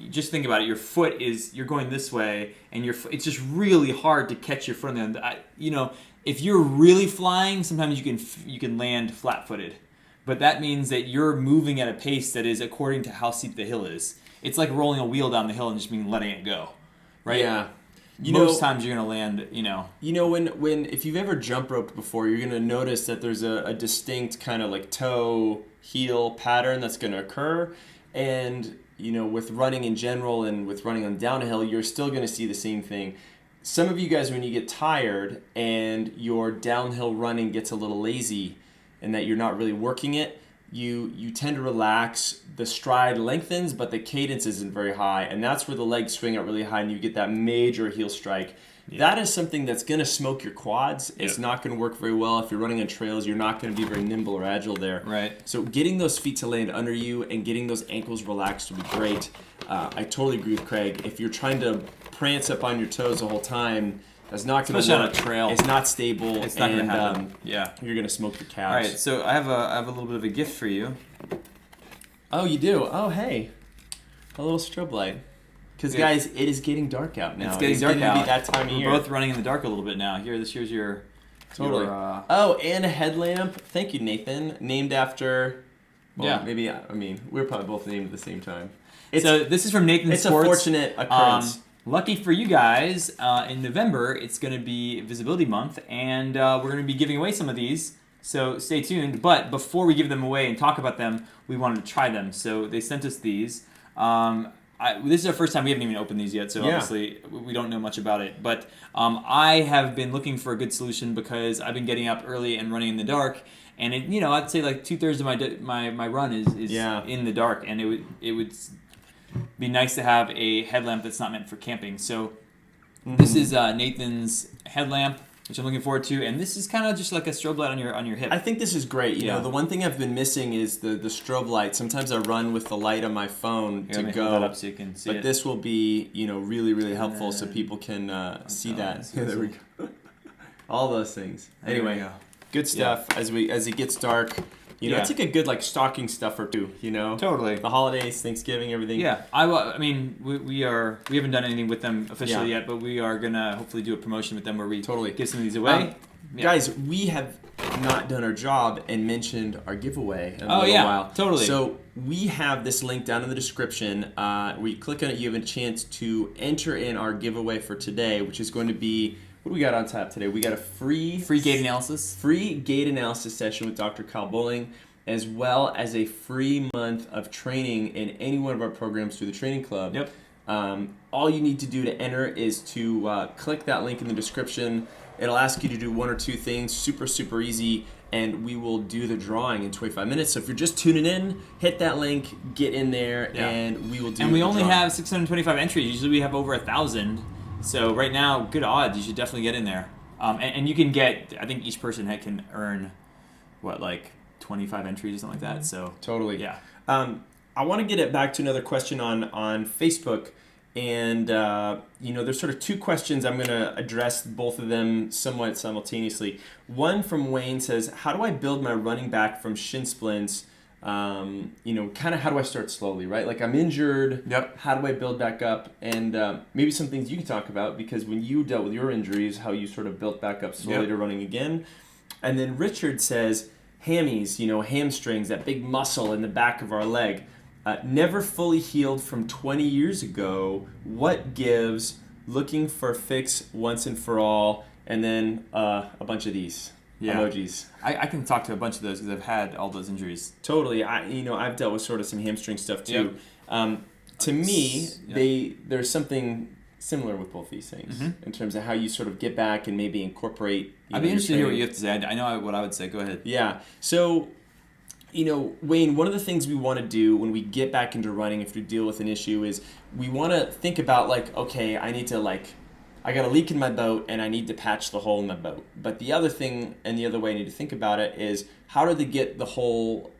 just think about it. Your foot you're going this way, and it's just really hard to catch your foot on the end. if you're really flying, sometimes you can land flat-footed, but that means that you're moving at a pace that is according to how steep the hill is. It's like rolling a wheel down the hill and just letting it go, right? Yeah. Most times you're gonna land, when if you've ever jump roped before, you're gonna notice that there's a distinct kind of like toe heel pattern that's gonna occur, and with running in general and with running on downhill, you're still gonna see the same thing. Some of you guys, when you get tired and your downhill running gets a little lazy, and that you're not really working it, you tend to relax. The stride lengthens, but the cadence isn't very high, and that's where the legs swing out really high, and you get that major heel strike. Yeah. That is something that's going to smoke your quads. It's not going to work very well. If you're running on trails, you're not going to be very nimble or agile there. Right. So getting those feet to land under you and getting those ankles relaxed would be great. I totally agree with Craig. If you're trying to prance up on your toes the whole time, that's not going to Especially work. on a trail. It's not stable. It's not going to happen. You're going to smoke your calves. All right, so I have a little bit of a gift for you. Oh, you do? Oh, hey. A little strobe light. Because, guys, it is getting dark out now. It's getting dark out. Be that time of year. We're both running in the dark a little bit now. Here's your... Totally. And a headlamp. Thank you, Nathan. Named after... Well, maybe, we're probably both named at the same time. So this is from Nathan It's Sports. a fortunate occurrence. Lucky for you guys, in November, it's going to be Visibility Month, and we're going to be giving away some of these, so stay tuned. But before we give them away and talk about them, we wanted to try them. So they sent us these. This is our first time. We haven't even opened these yet, so obviously we don't know much about it. But I have been looking for a good solution because I've been getting up early and running in the dark, and I'd say like 2/3 of my run is in the dark, and it would be nice to have a headlamp that's not meant for camping. So this is Nathan's headlamp, which I'm looking forward to, and this is kind of just like a strobe light on your hip. I think this is great. You know, the one thing I've been missing is the strobe light. Sometimes I run with the light on my phone to go. Hold that up so you can see but this will be really, really helpful so people can see that. There we go. All those things. Anyway, good stuff. As it gets dark. It's like a good stocking stuffer too. Totally. The holidays, Thanksgiving, everything. Yeah, we haven't done anything with them officially yet, but we are gonna hopefully do a promotion with them where we give some of these away. Guys, we have not done our job and mentioned our giveaway in a little while. Totally. So we have this link down in the description. Where you click on it, you have a chance to enter in our giveaway for today, which is going to be. What do we got on tap today? We got a free gait analysis. Free gait analysis session with Dr. Kyle Bowling, as well as a free month of training in any one of our programs through the training club. Yep. All you need to do to enter is to click that link in the description. It'll ask you to do one or two things, super, super easy, and we will do the drawing in 25 minutes. So if you're just tuning in, hit that link, get in there, and we will do And we the only drawing. have 625 entries. Usually we have over 1,000. So right now, good odds. You should definitely get in there. And you can get, I think each person can earn, 25 entries or something like that. So Totally. Yeah. I want to get it back to another question on Facebook. And, there's sort of two questions. I'm going to address both of them somewhat simultaneously. One from Wayne says, how do I build my running back from shin splints? Kind of how do I start slowly, right? Like I'm injured. Yep. How do I build back up? And maybe some things you can talk about because when you dealt with your injuries, how you sort of built back up slowly to running again. And then Richard says, hammies, hamstrings, that big muscle in the back of our leg, never fully healed from 20 years ago. What gives? Looking for a fix once and for all. And then a bunch of these. Emojis. I can talk to a bunch of those because I've had all those injuries. Totally. I've dealt with sort of some hamstring stuff too. To me, there's something similar with both these things in terms of how you sort of get back and maybe incorporate. I'd be interested to hear what you have to say. I know what I would say. Go ahead. Yeah. So, Wayne, one of the things we want to do when we get back into running, if we deal with an issue, is we want to think about okay, I got a leak in my boat and I need to patch the hole in my boat. But the other thing and the other way I need to think about it is how'd the hole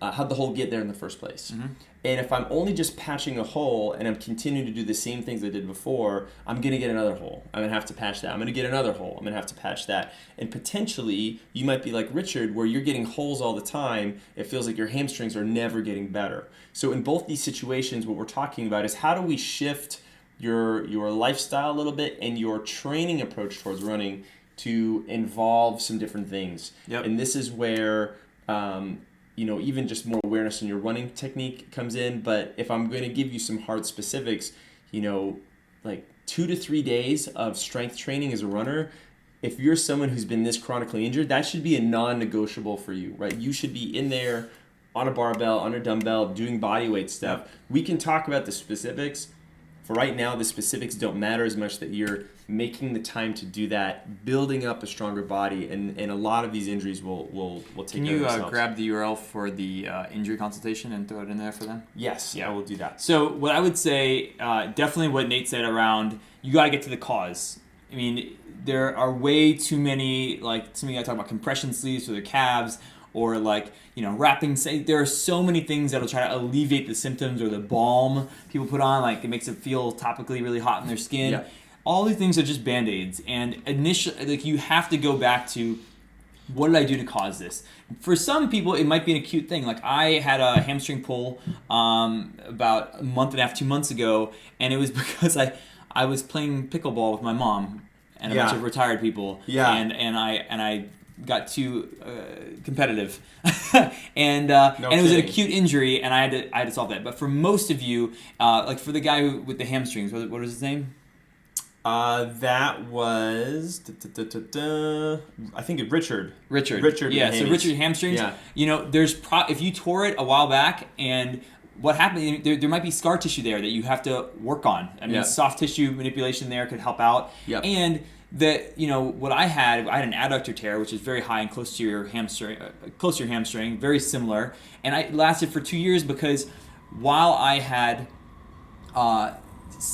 get there in the first place? Mm-hmm. And if I'm only just patching a hole and I'm continuing to do the same things I did before, I'm going to get another hole. I'm going to have to patch that. I'm going to get another hole. I'm going to have to patch that. And potentially you might be like Richard where you're getting holes all the time. It feels like your hamstrings are never getting better. So in both these situations, what we're talking about is how do we shift your lifestyle a little bit and your training approach towards running to involve some different things. Yep. And this is where even just more awareness in your running technique comes in. But if I'm going to give you some hard specifics, like 2 to 3 days of strength training as a runner, if you're someone who's been this chronically injured, that should be a non-negotiable for you, right? You should be in there on a barbell, on a dumbbell, doing bodyweight stuff. We can talk about the specifics. For right now, the specifics don't matter as much, that you're making the time to do that, building up a stronger body, and a lot of these injuries will take Can care of you themselves. grab the URL for the injury consultation and throw it in there for them? Yes, I will do that. So what I would say, definitely what Nate said around, you got to get to the cause. I mean, there are way too many, like something I talk about compression sleeves for the calves, or like, wrapping. There are so many things that'll try to alleviate the symptoms, or the balm people put on, like it makes it feel topically really hot in their skin. Yeah. All these things are just Band-Aids. And initially, like, you have to go back to, what did I do to cause this? For some people, it might be an acute thing. Like, I had a hamstring pull about a month and a half, 2 months ago, and it was because I was playing pickleball with my mom and a bunch of retired people. Yeah. And I got too competitive, and it was an acute injury, and I had to solve that. But for most of you, like for the guy with the hamstrings, what was his name? That was I think Richard. Richard. Yeah. So Richard hamstrings. Yeah. There's if you tore it a while back, and what happened? There might be scar tissue there that you have to work on. I mean, soft tissue manipulation there could help out. Yep. And what I had an adductor tear, which is very high and close to your hamstring, very similar, and I lasted for 2 years because while I had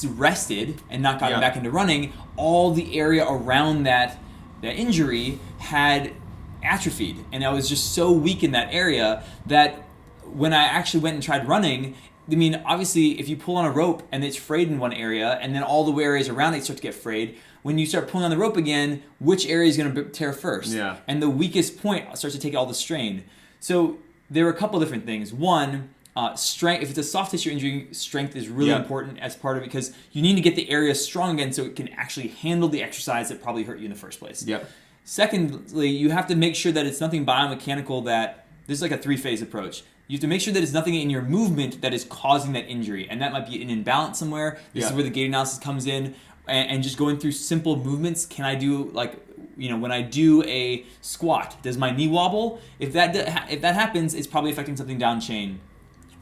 rested and not gotten back into running, all the area around that injury had atrophied, and I was just so weak in that area that when I actually went and tried running, I mean, obviously, if you pull on a rope and it's frayed in one area, and then all the areas around it start to get frayed, when you start pulling on the rope again, which area is going to tear first? Yeah. And the weakest point starts to take all the strain. So there are a couple different things. One, strength. If it's a soft tissue injury, strength is really important as part of it, because you need to get the area strong again so it can actually handle the exercise that probably hurt you in the first place. Yep. Secondly, you have to make sure that it's nothing biomechanical that, this is like a 3-phase approach. You have to make sure that it's nothing in your movement that is causing that injury. And that might be an imbalance somewhere. This is where the gait analysis comes in. And just going through simple movements. Can I do, like, when I do a squat, does my knee wobble? If that happens, it's probably affecting something down chain.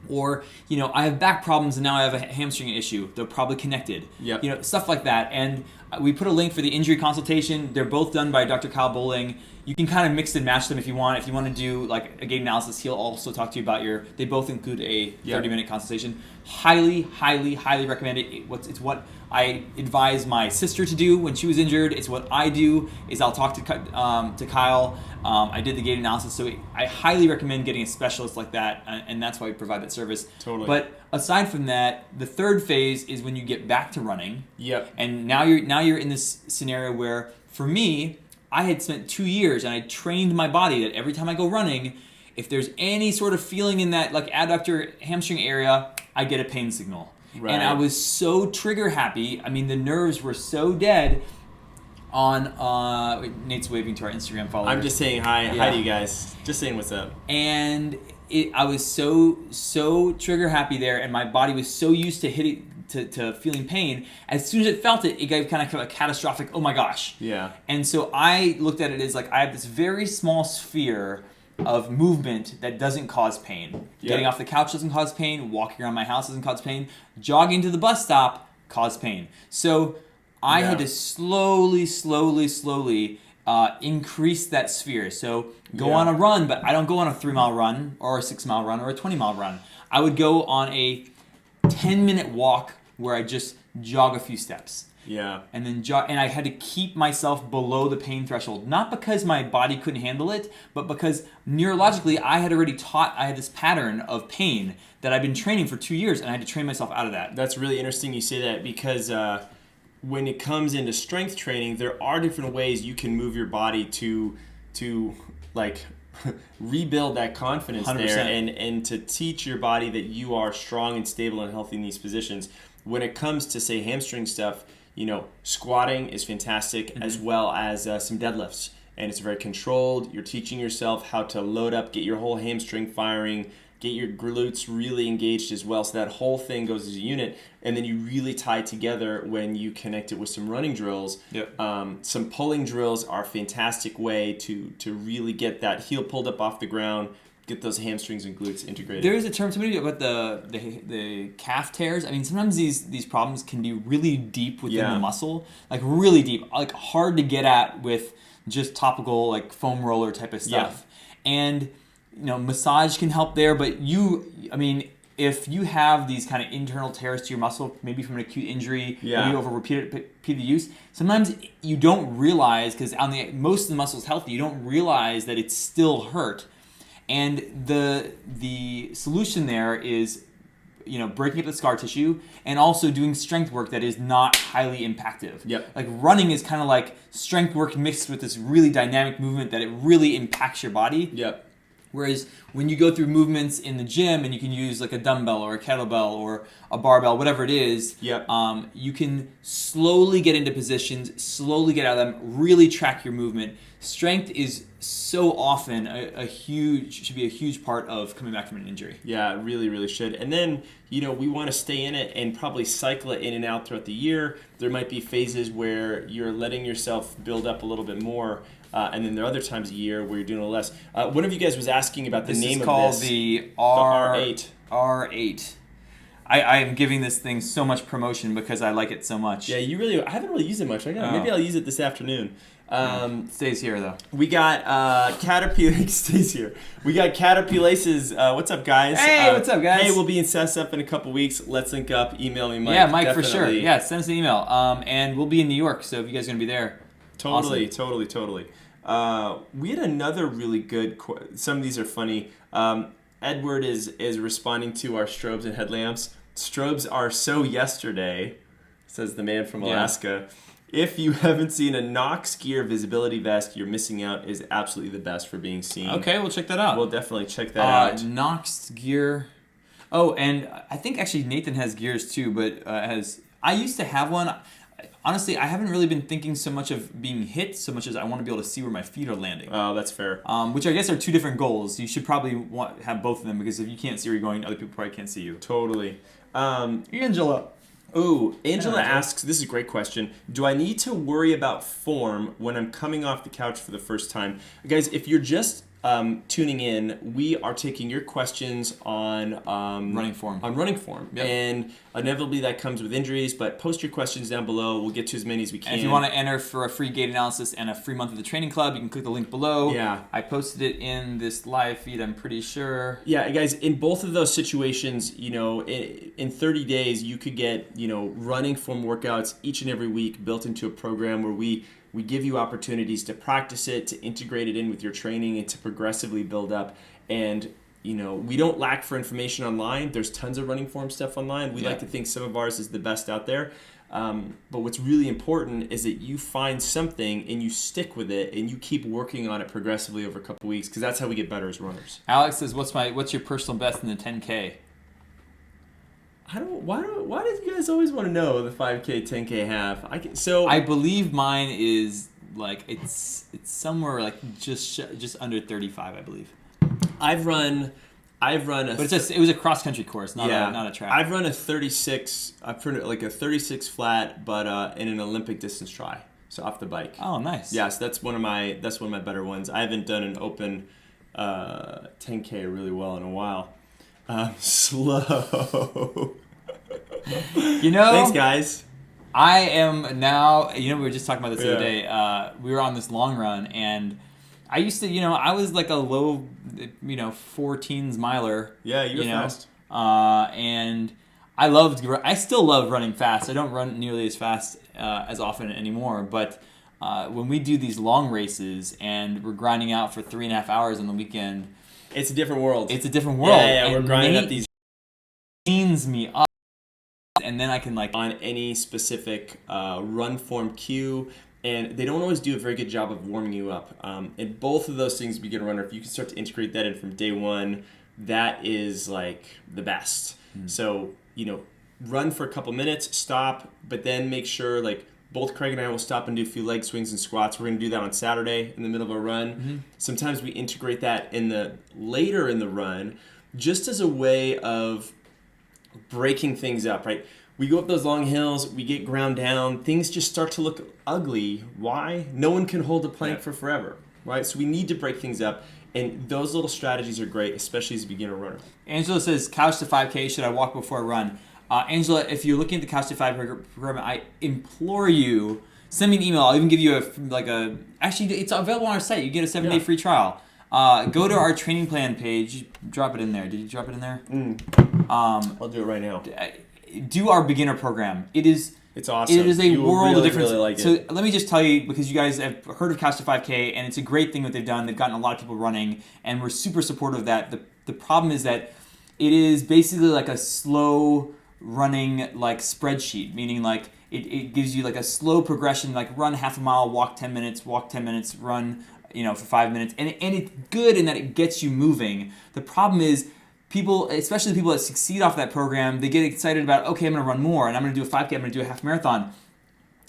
Or, I have back problems and now I have a hamstring issue. They're probably connected. Yep. Stuff like that. And we put a link for the injury consultation. They're both done by Dr. Kyle Bowling. You can kind of mix and match them if you want. If you want to do like a gait analysis, he'll also talk to you about they both include a 30-minute consultation. Highly, highly, highly recommend it. It's what I advise my sister to do when she was injured. It's what I do, is I'll talk to Kyle. I did the gait analysis, so I highly recommend getting a specialist like that, and that's why we provide that service. Totally. But aside from that, the third phase is when you get back to running. Yep. And now you're in this scenario where, for me, I had spent 2 years and I trained my body that every time I go running, if there's any sort of feeling in that like adductor hamstring area, I get a pain signal. Right. And I was so trigger happy. I mean, the nerves were so dead on Nate's waving to our Instagram followers. I'm just saying hi to you guys. Just saying what's up. And I was so trigger happy there, and my body was so used to hitting to feeling pain. As soon as it felt it, it gave kind of a catastrophic, oh my gosh. Yeah. And so I looked at it as like, I have this very small sphere of movement that doesn't cause pain. Yep. Getting off the couch doesn't cause pain. Walking around my house doesn't cause pain. Jogging to the bus stop caused pain. So I had to slowly increase that sphere. So go on a run, but I don't go on a 3-mile run or a 6-mile run or a 20-mile run. I would go on a 10-minute walk where I just jog a few steps. Yeah. And then and I had to keep myself below the pain threshold, not because my body couldn't handle it, but because neurologically I had this pattern of pain that I've been training for 2 years, and I had to train myself out of that. That's really interesting you say that, because when it comes into strength training, there are different ways you can move your body to like rebuild that confidence 100%. there, and to teach your body that you are strong and stable and healthy in these positions. When it comes to, say, hamstring stuff, Squatting is fantastic, as well as some deadlifts. And it's very controlled. You're teaching yourself how to load up, get your whole hamstring firing, get your glutes really engaged as well. So that whole thing goes as a unit. And then you really tie together when you connect it with some running drills. Yep. Some pulling drills are a fantastic way to really get that heel pulled up off the ground, get those hamstrings and glutes integrated. There is a term to me about the calf tears. I mean, sometimes these problems can be really deep within the muscle, like really deep, like hard to get at with just topical like foam roller type of stuff. And massage can help there, but if you have these kind of internal tears to your muscle, maybe from an acute injury, maybe over repeated use, sometimes you don't realize, because most of the muscle is healthy, you don't realize that it's still hurt. And the solution there is breaking up the scar tissue and also doing strength work that is not highly impactive. Yep. Like running is kind of like strength work mixed with this really dynamic movement that it really impacts your body. Yep. Whereas when you go through movements in the gym and you can use like a dumbbell or a kettlebell or a barbell, whatever it is, you can slowly get into positions, slowly get out of them, really track your movement. Strength is so often should be a huge part of coming back from an injury. Yeah, it really, really should. And then, we want to stay in it and probably cycle it in and out throughout the year. There might be phases where you're letting yourself build up a little bit more. And then there are other times a year where you're doing a little less. One of you guys was asking about the name of this. This is called the R8. R8. I am giving this thing so much promotion because I like it so much. Yeah, I haven't really used it much. Maybe I'll use it this afternoon. It stays here though. We got stays here. We got Caterpillar. What's up, guys? Hey, what's up, guys? Hey, we'll be in Sessup in a couple weeks. Let's link up. Email me, Mike. Yeah, Mike, definitely. for sure. Yeah, send us an email. And we'll be in New York, so if you guys are gonna be there, Totally, awesome. totally. We had another really good. Some of these are funny. Edward is responding to our strobes and headlamps. Strobes are so yesterday, says the man from Alaska. If you haven't seen a Nox Gear visibility vest, you're missing out. Is absolutely the best for being seen. Okay, we'll check that out. We'll definitely check that out. Nox Gear. Oh, and I think actually Nathan has gears too, but I used to have one. Honestly, I haven't really been thinking so much of being hit so much as I want to be able to see where my feet are landing. Oh, that's fair. Which I guess are two different goals. You should probably have both of them because if you can't see where you're going, other people probably can't see you. Totally. Angela. Ooh, Angela asks, this is a great question. Do I need to worry about form when I'm coming off the couch for the first time? Guys, if you're just tuning in, we are taking your questions on running form. Yep. And inevitably that comes with injuries, but post your questions down below. We'll get to as many as we can. And if you want to enter for a free gait analysis and a free month of the training club, you can click the link below. Yeah. I posted it in this live feed, I'm pretty sure. Yeah, guys, in both of those situations, in 30 days, you could get, running form workouts each and every week built into a program where we give you opportunities to practice it, to integrate it in with your training, and to progressively build up. And, we don't lack for information online. There's tons of running form stuff online. We like to think some of ours is the best out there. But what's really important is that you find something and you stick with it and you keep working on it progressively over a couple weeks, because that's how we get better as runners. Alex says, what's your personal best in the 10K? Why do you guys always want to know the 5K, 10K half? I believe mine is like it's somewhere like just under 35, I believe. I've run But it was a cross country course, not a track. I've run a 36. I've run like a 36 flat, but in an Olympic distance try, so off the bike. Oh, nice. Yes, that's one of my better ones. I haven't done an open 10K really well in a while. Slow. Thanks, guys. I am now. We were just talking about this the other day. We were on this long run, and I used to. I was like a low, 14s miler. Yeah, you were fast. And I still love running fast. I don't run nearly as fast as often anymore, but when we do these long races and we're grinding out for 3.5 hours on the weekend, it's a different world. Yeah, we're grinding up these. Cleans me up, and then I can on any specific run form cue, and they don't always do a very good job of warming you up. And both of those things, beginner runner, if you can start to integrate that in from day one, that is like the best. So run for a couple minutes, stop, but then make sure like both Craig and I will stop and do a few leg swings and squats. We're going to do that on Saturday in the middle of a run. Sometimes we integrate that later in the run, just as a way of breaking things up, right? We go up those long hills, we get ground down, things just start to look ugly. Why? No one can hold a plank for forever, right? So we need to break things up, and those little strategies are great, especially as a beginner runner. Angela says, couch to 5K, should I walk before I run? Angela, if you're looking at the Couch to 5K program, I implore you, send me an email. I'll even give you actually, it's available on our site. You get a 7-day free trial. Go to our training plan page. Drop it in there. Did you drop it in there? I'll do it right now. Do our beginner program. It's awesome. It is a world of difference. Really like so it. Let me just tell you, because you guys have heard of Couch to 5K, and it's a great thing what they've done. They've gotten a lot of people running, and we're super supportive of that. The problem is that it is basically like a slow running like spreadsheet, meaning like it gives you like a slow progression, like run half a mile, walk 10 minutes, run for 5 minutes, and it's good in that it gets you moving. The problem is people, especially the people that succeed off that program, they get excited about, okay, I'm going to run more, and I'm going to do a 5K, I'm going to do a half marathon.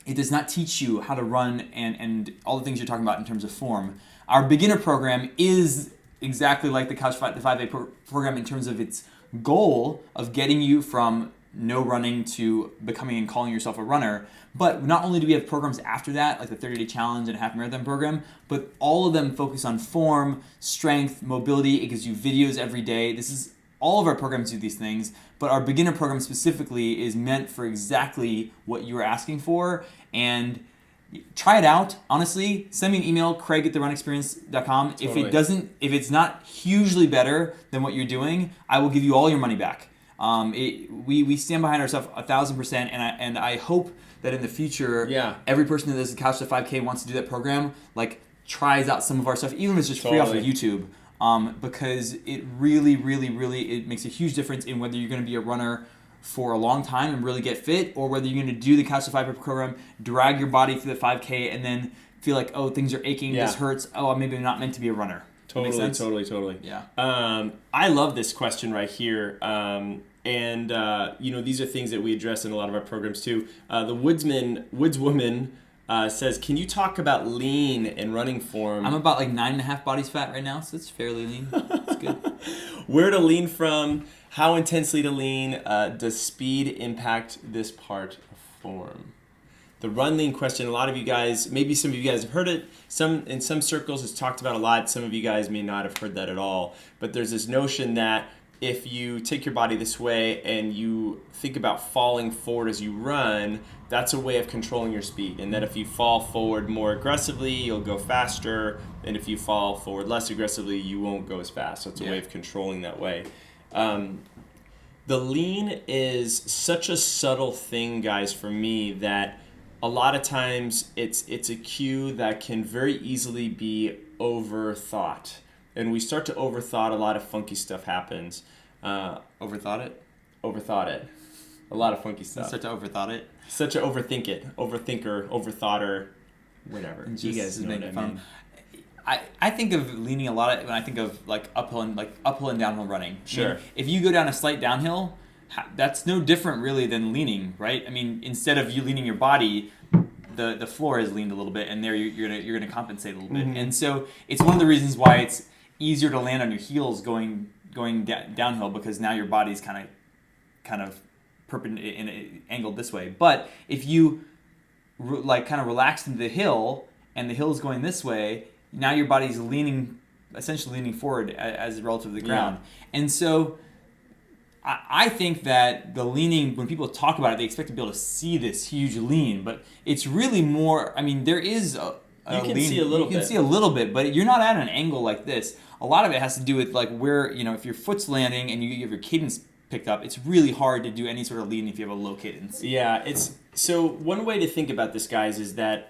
It does not teach you how to run and all the things you're talking about in terms of form. Our beginner program is exactly like the Couch to 5K program in terms of its goal of getting you from no running to becoming and calling yourself a runner. But not only do we have programs after that, like the 30-day challenge and a half marathon program, but all of them focus on form, strength, mobility. It gives you videos every day. All of our programs do these things, but our beginner program specifically is meant for exactly what you were asking for. And try it out. Honestly, send me an email, craig@therunexperience.com. Totally. If it's not hugely better than what you're doing, I will give you all your money back. We stand behind ourselves 1,000%, and I hope that in the future, every person that does the Couch to 5K wants to do that program, like tries out some of our stuff, even if it's just free off of YouTube, because it really, really, really it makes a huge difference in whether you're going to be a runner for a long time and really get fit, or whether you're going to do the Couch to 5K program, drag your body through the 5K, and then feel like, oh, things are aching, this hurts, oh, maybe I'm not meant to be a runner. Totally. Yeah. I love this question right here. These are things that we address in a lot of our programs too. The woodswoman says, can you talk about lean and running form? I'm about like 9.5 bodies fat right now, so it's fairly lean. It's good. Where to lean from? How intensely to lean? Does speed impact this part of form? The run lean question, a lot of you guys, maybe some of you guys have heard it. In some circles it's talked about a lot. Some of you guys may not have heard that at all. But there's this notion that if you take your body this way and you think about falling forward as you run, that's a way of controlling your speed. And that if you fall forward more aggressively, you'll go faster. And if you fall forward less aggressively, you won't go as fast. So it's a way of controlling that way. The lean is such a subtle thing, guys, for me, that a lot of times it's a cue that can very easily be overthought. And we start to overthought, a lot of funky stuff happens. Overthought it? Overthought it. A lot of funky stuff. Start to overthought it? Such a overthinker, overthoughter, whatever. You guys know what I mean. I think of leaning a lot when I think of like uphill and downhill running. Sure. I mean, if you go down a slight downhill, that's no different really than leaning, right? I mean, instead of you leaning your body, the floor has leaned a little bit, and there you're gonna compensate a little bit. And so it's one of the reasons why it's easier to land on your heels going downhill, because now your body's kind of angled this way. But if you kind of relax into the hill and the hill's going this way, now your body's essentially leaning forward as relative to the ground. And so I think that the leaning, when people talk about it, they expect to be able to see this huge lean, but it's really more, I mean, there is a you can lean. see a little bit. You can see a little bit, but you're not at an angle like this. A lot of it has to do with like where, if your foot's landing and you have your cadence picked up, it's really hard to do any sort of lean if you have a low cadence. Yeah, so one way to think about this, guys, is that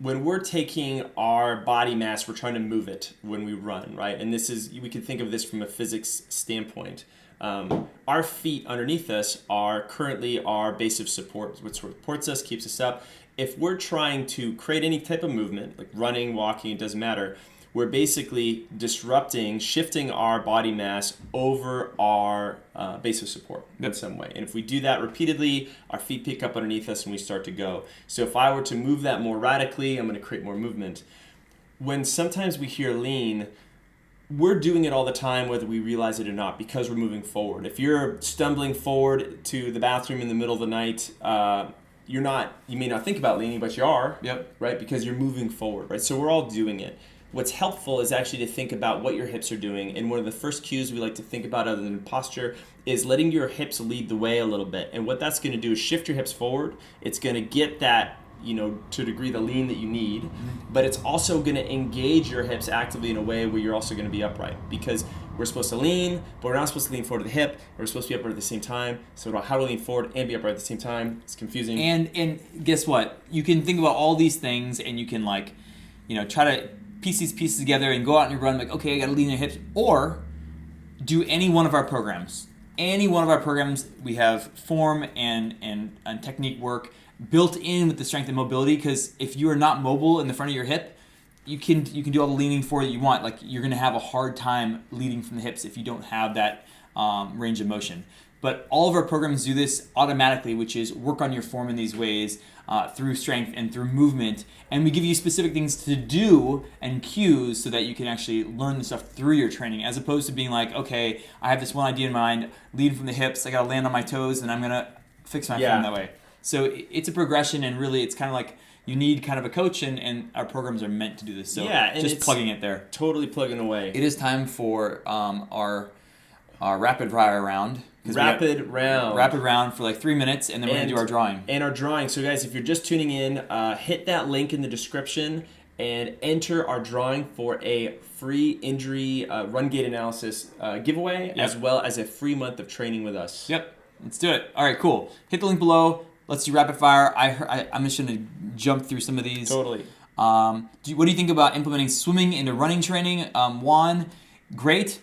when we're taking our body mass, we're trying to move it when we run, right? And we can think of this from a physics standpoint. Our feet underneath us are currently our base of support, which supports us, keeps us up. If we're trying to create any type of movement, like running, walking, it doesn't matter, we're basically shifting our body mass over our base of support in some way. And if we do that repeatedly, our feet pick up underneath us and we start to go. So if I were to move that more radically, I'm going to create more movement. When sometimes we hear lean, we're doing it all the time, whether we realize it or not, because we're moving forward. If you're stumbling forward to the bathroom in the middle of the night, you may not think about leaning, but you are, right? Because you're moving forward, right? So we're all doing it. What's helpful is actually to think about what your hips are doing. And one of the first cues we like to think about other than posture is letting your hips lead the way a little bit. And what that's going to do is shift your hips forward. It's going to get that, to a degree, the lean that you need, but it's also going to engage your hips actively in a way where you're also going to be upright, because we're supposed to lean, but we're not supposed to lean forward to the hip. We're supposed to be upright at the same time. So how to lean forward and be upright at the same time? It's confusing. And guess what? You can think about all these things, and you can try to piece these pieces together and go out on your run. Like, okay, I got to lean your hips, or do any one of our programs. Any one of our programs, we have form and technique work built in with the strength and mobility, because if you are not mobile in the front of your hip, you can do all the leaning forward that you want. Like, you're going to have a hard time leading from the hips if you don't have that range of motion. But all of our programs do this automatically, which is work on your form in these ways through strength and through movement. And we give you specific things to do and cues so that you can actually learn the stuff through your training, as opposed to being like, okay, I have this one idea in mind, lead from the hips, I got to land on my toes, and I'm going to fix my form that way. So it's a progression, and really it's kind of like you need kind of a coach, and our programs are meant to do this. So just plugging it there. Totally plugging away. It is time for our rapid fire round. Rapid round for like 3 minutes, and then we're going to do our drawing. And our drawing. So guys, if you're just tuning in, hit that link in the description and enter our drawing for a free injury run gait analysis giveaway, as well as a free month of training with us. Yep. Let's do it. All right, cool. Hit the link below. Let's do rapid fire. I'm just going to jump through some of these. Totally. What do you think about implementing swimming into running training? Juan, great.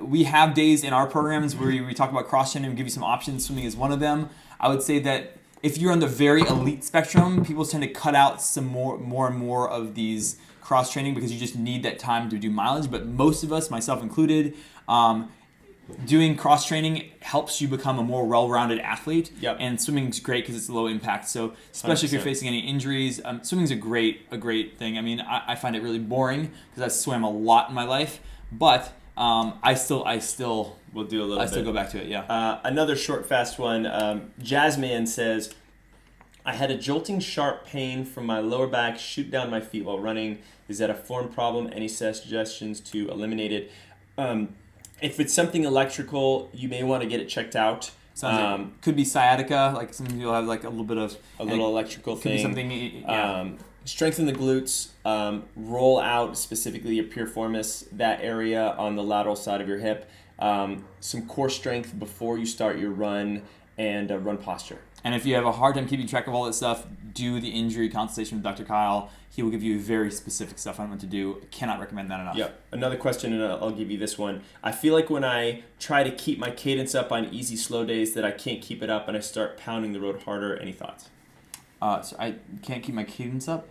We have days in our programs where we talk about cross training and give you some options. Swimming is one of them. I would say that if you're on the very elite spectrum, people tend to cut out some more and more of these cross training because you just need that time to do mileage. But most of us, myself included, doing cross training helps you become a more well-rounded athlete. Yep. And swimming is great because it's low impact. So especially 100%. If you're facing any injuries, swimming is a great thing. I mean, I find it really boring because I swam a lot in my life, but I still we'll do a little bit. I still go back to it. Yeah. Another short, fast one. Jazzman says, I had a jolting sharp pain from my lower back shoot down my feet while running. Is that a form problem? Any suggestions to eliminate it? If it's something electrical, you may want to get it checked out. Could be sciatica. Like some people have like a little bit of little electrical thing. Could be something. Strengthen the glutes. Roll out specifically your piriformis, that area on the lateral side of your hip. Some core strength before you start your run, and run posture. And if you have a hard time keeping track of all that stuff, do the injury consultation with Dr. Kyle. He will give you very specific stuff on what to do. Cannot recommend that enough. Yep. Another question, and I'll give you this one. I feel like when I try to keep my cadence up on easy, slow days that I can't keep it up and I start pounding the road harder. Any thoughts? So I can't keep my cadence up?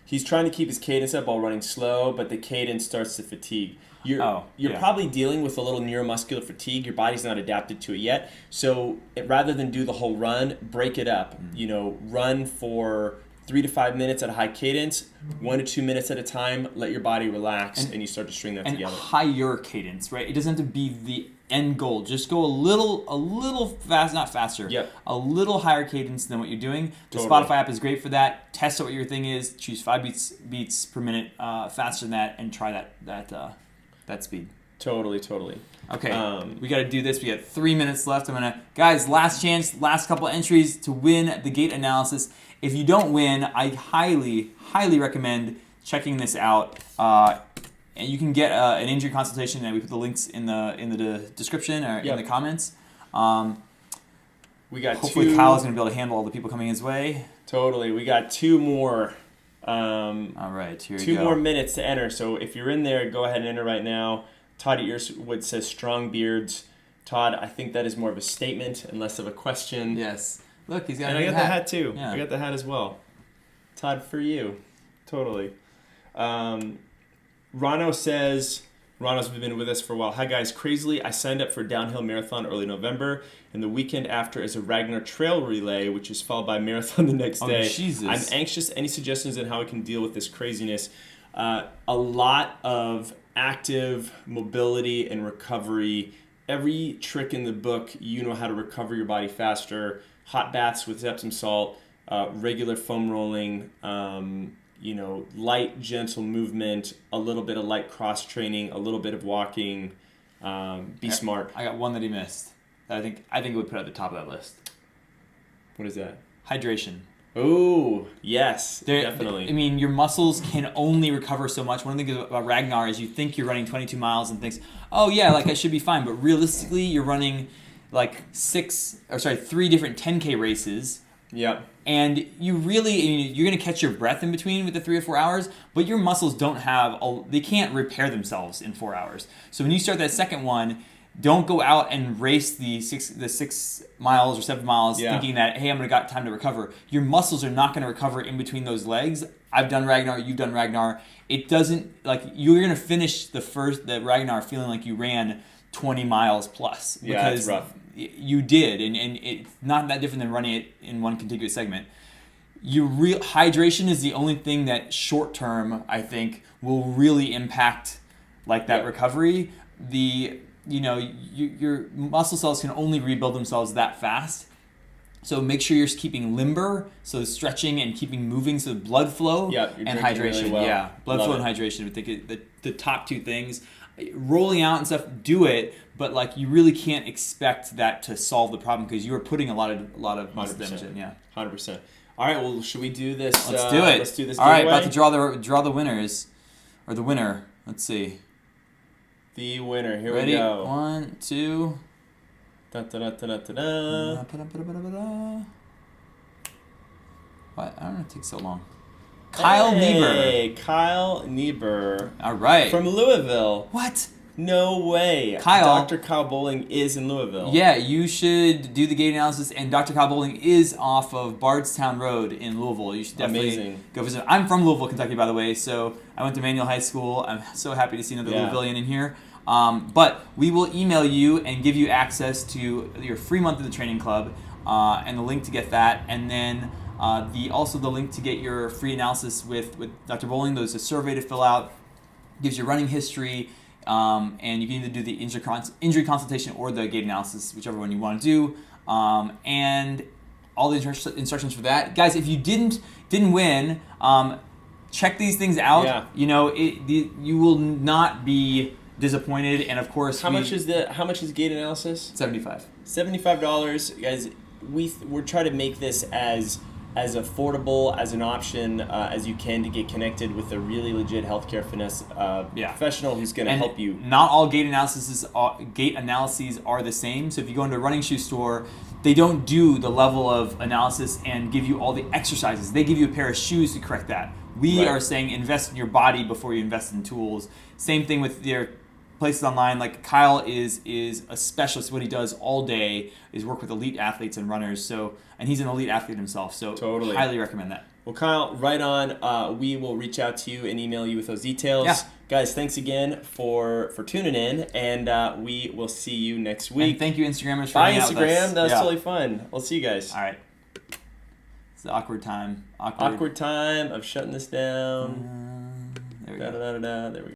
He's trying to keep his cadence up while running slow, but the cadence starts to fatigue. You're probably dealing with a little neuromuscular fatigue. Your body's not adapted to it yet. So rather than do the whole run, break it up. Run for 3 to 5 minutes at a high cadence, 1 to 2 minutes at a time. Let your body relax, and you start to string that together. And higher cadence, right? It doesn't have to be the end goal. Just go a little fast, not faster. Yep. A little higher cadence than what you're doing. The Totally. Spotify app is great for that. Test out what your thing is. Choose 5 beats per minute faster than that, and try that speed. Totally. Okay, we got to do this. We got 3 minutes left. Guys, last chance, last couple entries to win the gait analysis. If you don't win, I highly recommend checking this out. And you can get an injury consultation, and we put the links in the description or in the comments. We got hopefully Kyle's going to be able to handle all the people coming his way. Totally. We got 2 more. All right, here we go. 2 more minutes to enter. So if you're in there, go ahead and enter right now. Todd Earswood says strong beards. Todd, I think that is more of a statement and less of a question. Yes. Look, he's got and a I got hat. the hat too. Yeah. I got the hat as well. Todd, for you. Totally. Rano's been with us for a while. Hi guys, crazily, I signed up for a downhill marathon early November, and the weekend after is a Ragnar Trail relay, which is followed by a marathon the next day. Jesus. I'm anxious. Any suggestions on how I can deal with this craziness? A lot of active mobility and recovery. Every trick in the book, you know how to recover your body faster. Hot baths with Epsom salt, regular foam rolling, light, gentle movement, a little bit of light cross training, a little bit of walking. Be smart. I got one that he missed. That I think would put at the top of that list. What is that? Hydration. Oh, yes, definitely. I mean, your muscles can only recover so much. One of the things about Ragnar is you think you're running 22 miles and thinks, oh yeah, like I should be fine. But realistically, you're running like 3 different 10K races. Yep. And you're going to catch your breath in between with the 3 or 4 hours, but your muscles they can't repair themselves in 4 hours. So when you start that second one, don't go out and race the 6 miles or 7 miles thinking that, hey, I'm going to got time to recover. Your muscles are not going to recover in between those legs. I've done Ragnar, you've done Ragnar. It doesn't, you're going to finish the Ragnar feeling like you ran 20 miles plus. Yeah, it's rough. You did, and it's not that different than running it in one contiguous segment. Hydration is the only thing that short term, I think, will really impact that recovery. Your muscle cells can only rebuild themselves that fast. So make sure you're keeping limber, so stretching and keeping moving, so blood flow and hydration. Really well. Yeah, blood flow and hydration. I think the top 2 things. Rolling out and stuff, do it, but you really can't expect that to solve the problem because you are putting a lot of muscle damage in. Yeah, 100%. All right, well, should we do this? Let's do it. Let's do this. All right, giveaway? about to draw the winners, or the winner. Let's see. The winner. Here Ready? we go. 1, 2. Da, da, da, da, da, da. What? I don't know. It takes so long. Kyle Niebuhr. Hey, Kyle Niebuhr. All right. From Louisville. What? No way. Kyle. Dr. Kyle Bowling is in Louisville. Yeah, you should do the gait analysis, and Dr. Kyle Bowling is off of Bardstown Road in Louisville. You should definitely go visit. I'm from Louisville, Kentucky, by the way, so I went to Manual High School. I'm so happy to see another Louisvillian in here. But we will email you and give you access to your free month of the training club and the link to get that, and then also the link to get your free analysis with Dr. Bowling. There's a survey to fill out, gives you running history, and you can either do the injury consultation or the gait analysis, whichever one you want to do, and all the instructions for that. Guys, if you didn't win, check these things out. Yeah. You will not be disappointed, and of course, how much is gait analysis? $75. Guys. We're trying to make this as affordable as an option as you can to get connected with a really legit healthcare finesse professional who's going to help you. Not all gait analyses are the same. So if you go into a running shoe store, they don't do the level of analysis and give you all the exercises. They give you a pair of shoes to correct that. We are saying invest in your body before you invest in tools. Same thing with your places online. Like Kyle is a specialist. What he does all day is work with elite athletes and runners. So, and he's an elite athlete himself. So totally highly recommend that. Well, Kyle, right on. We will reach out to you and email you with those details. Yeah. Guys, thanks again for tuning in, and we will see you next week. And thank you, Instagrammers, for Bye, hanging out with us. Instagram. That was totally fun. We'll see you guys. All right. It's the awkward time. Awkward time of shutting this down. There we go. There we go.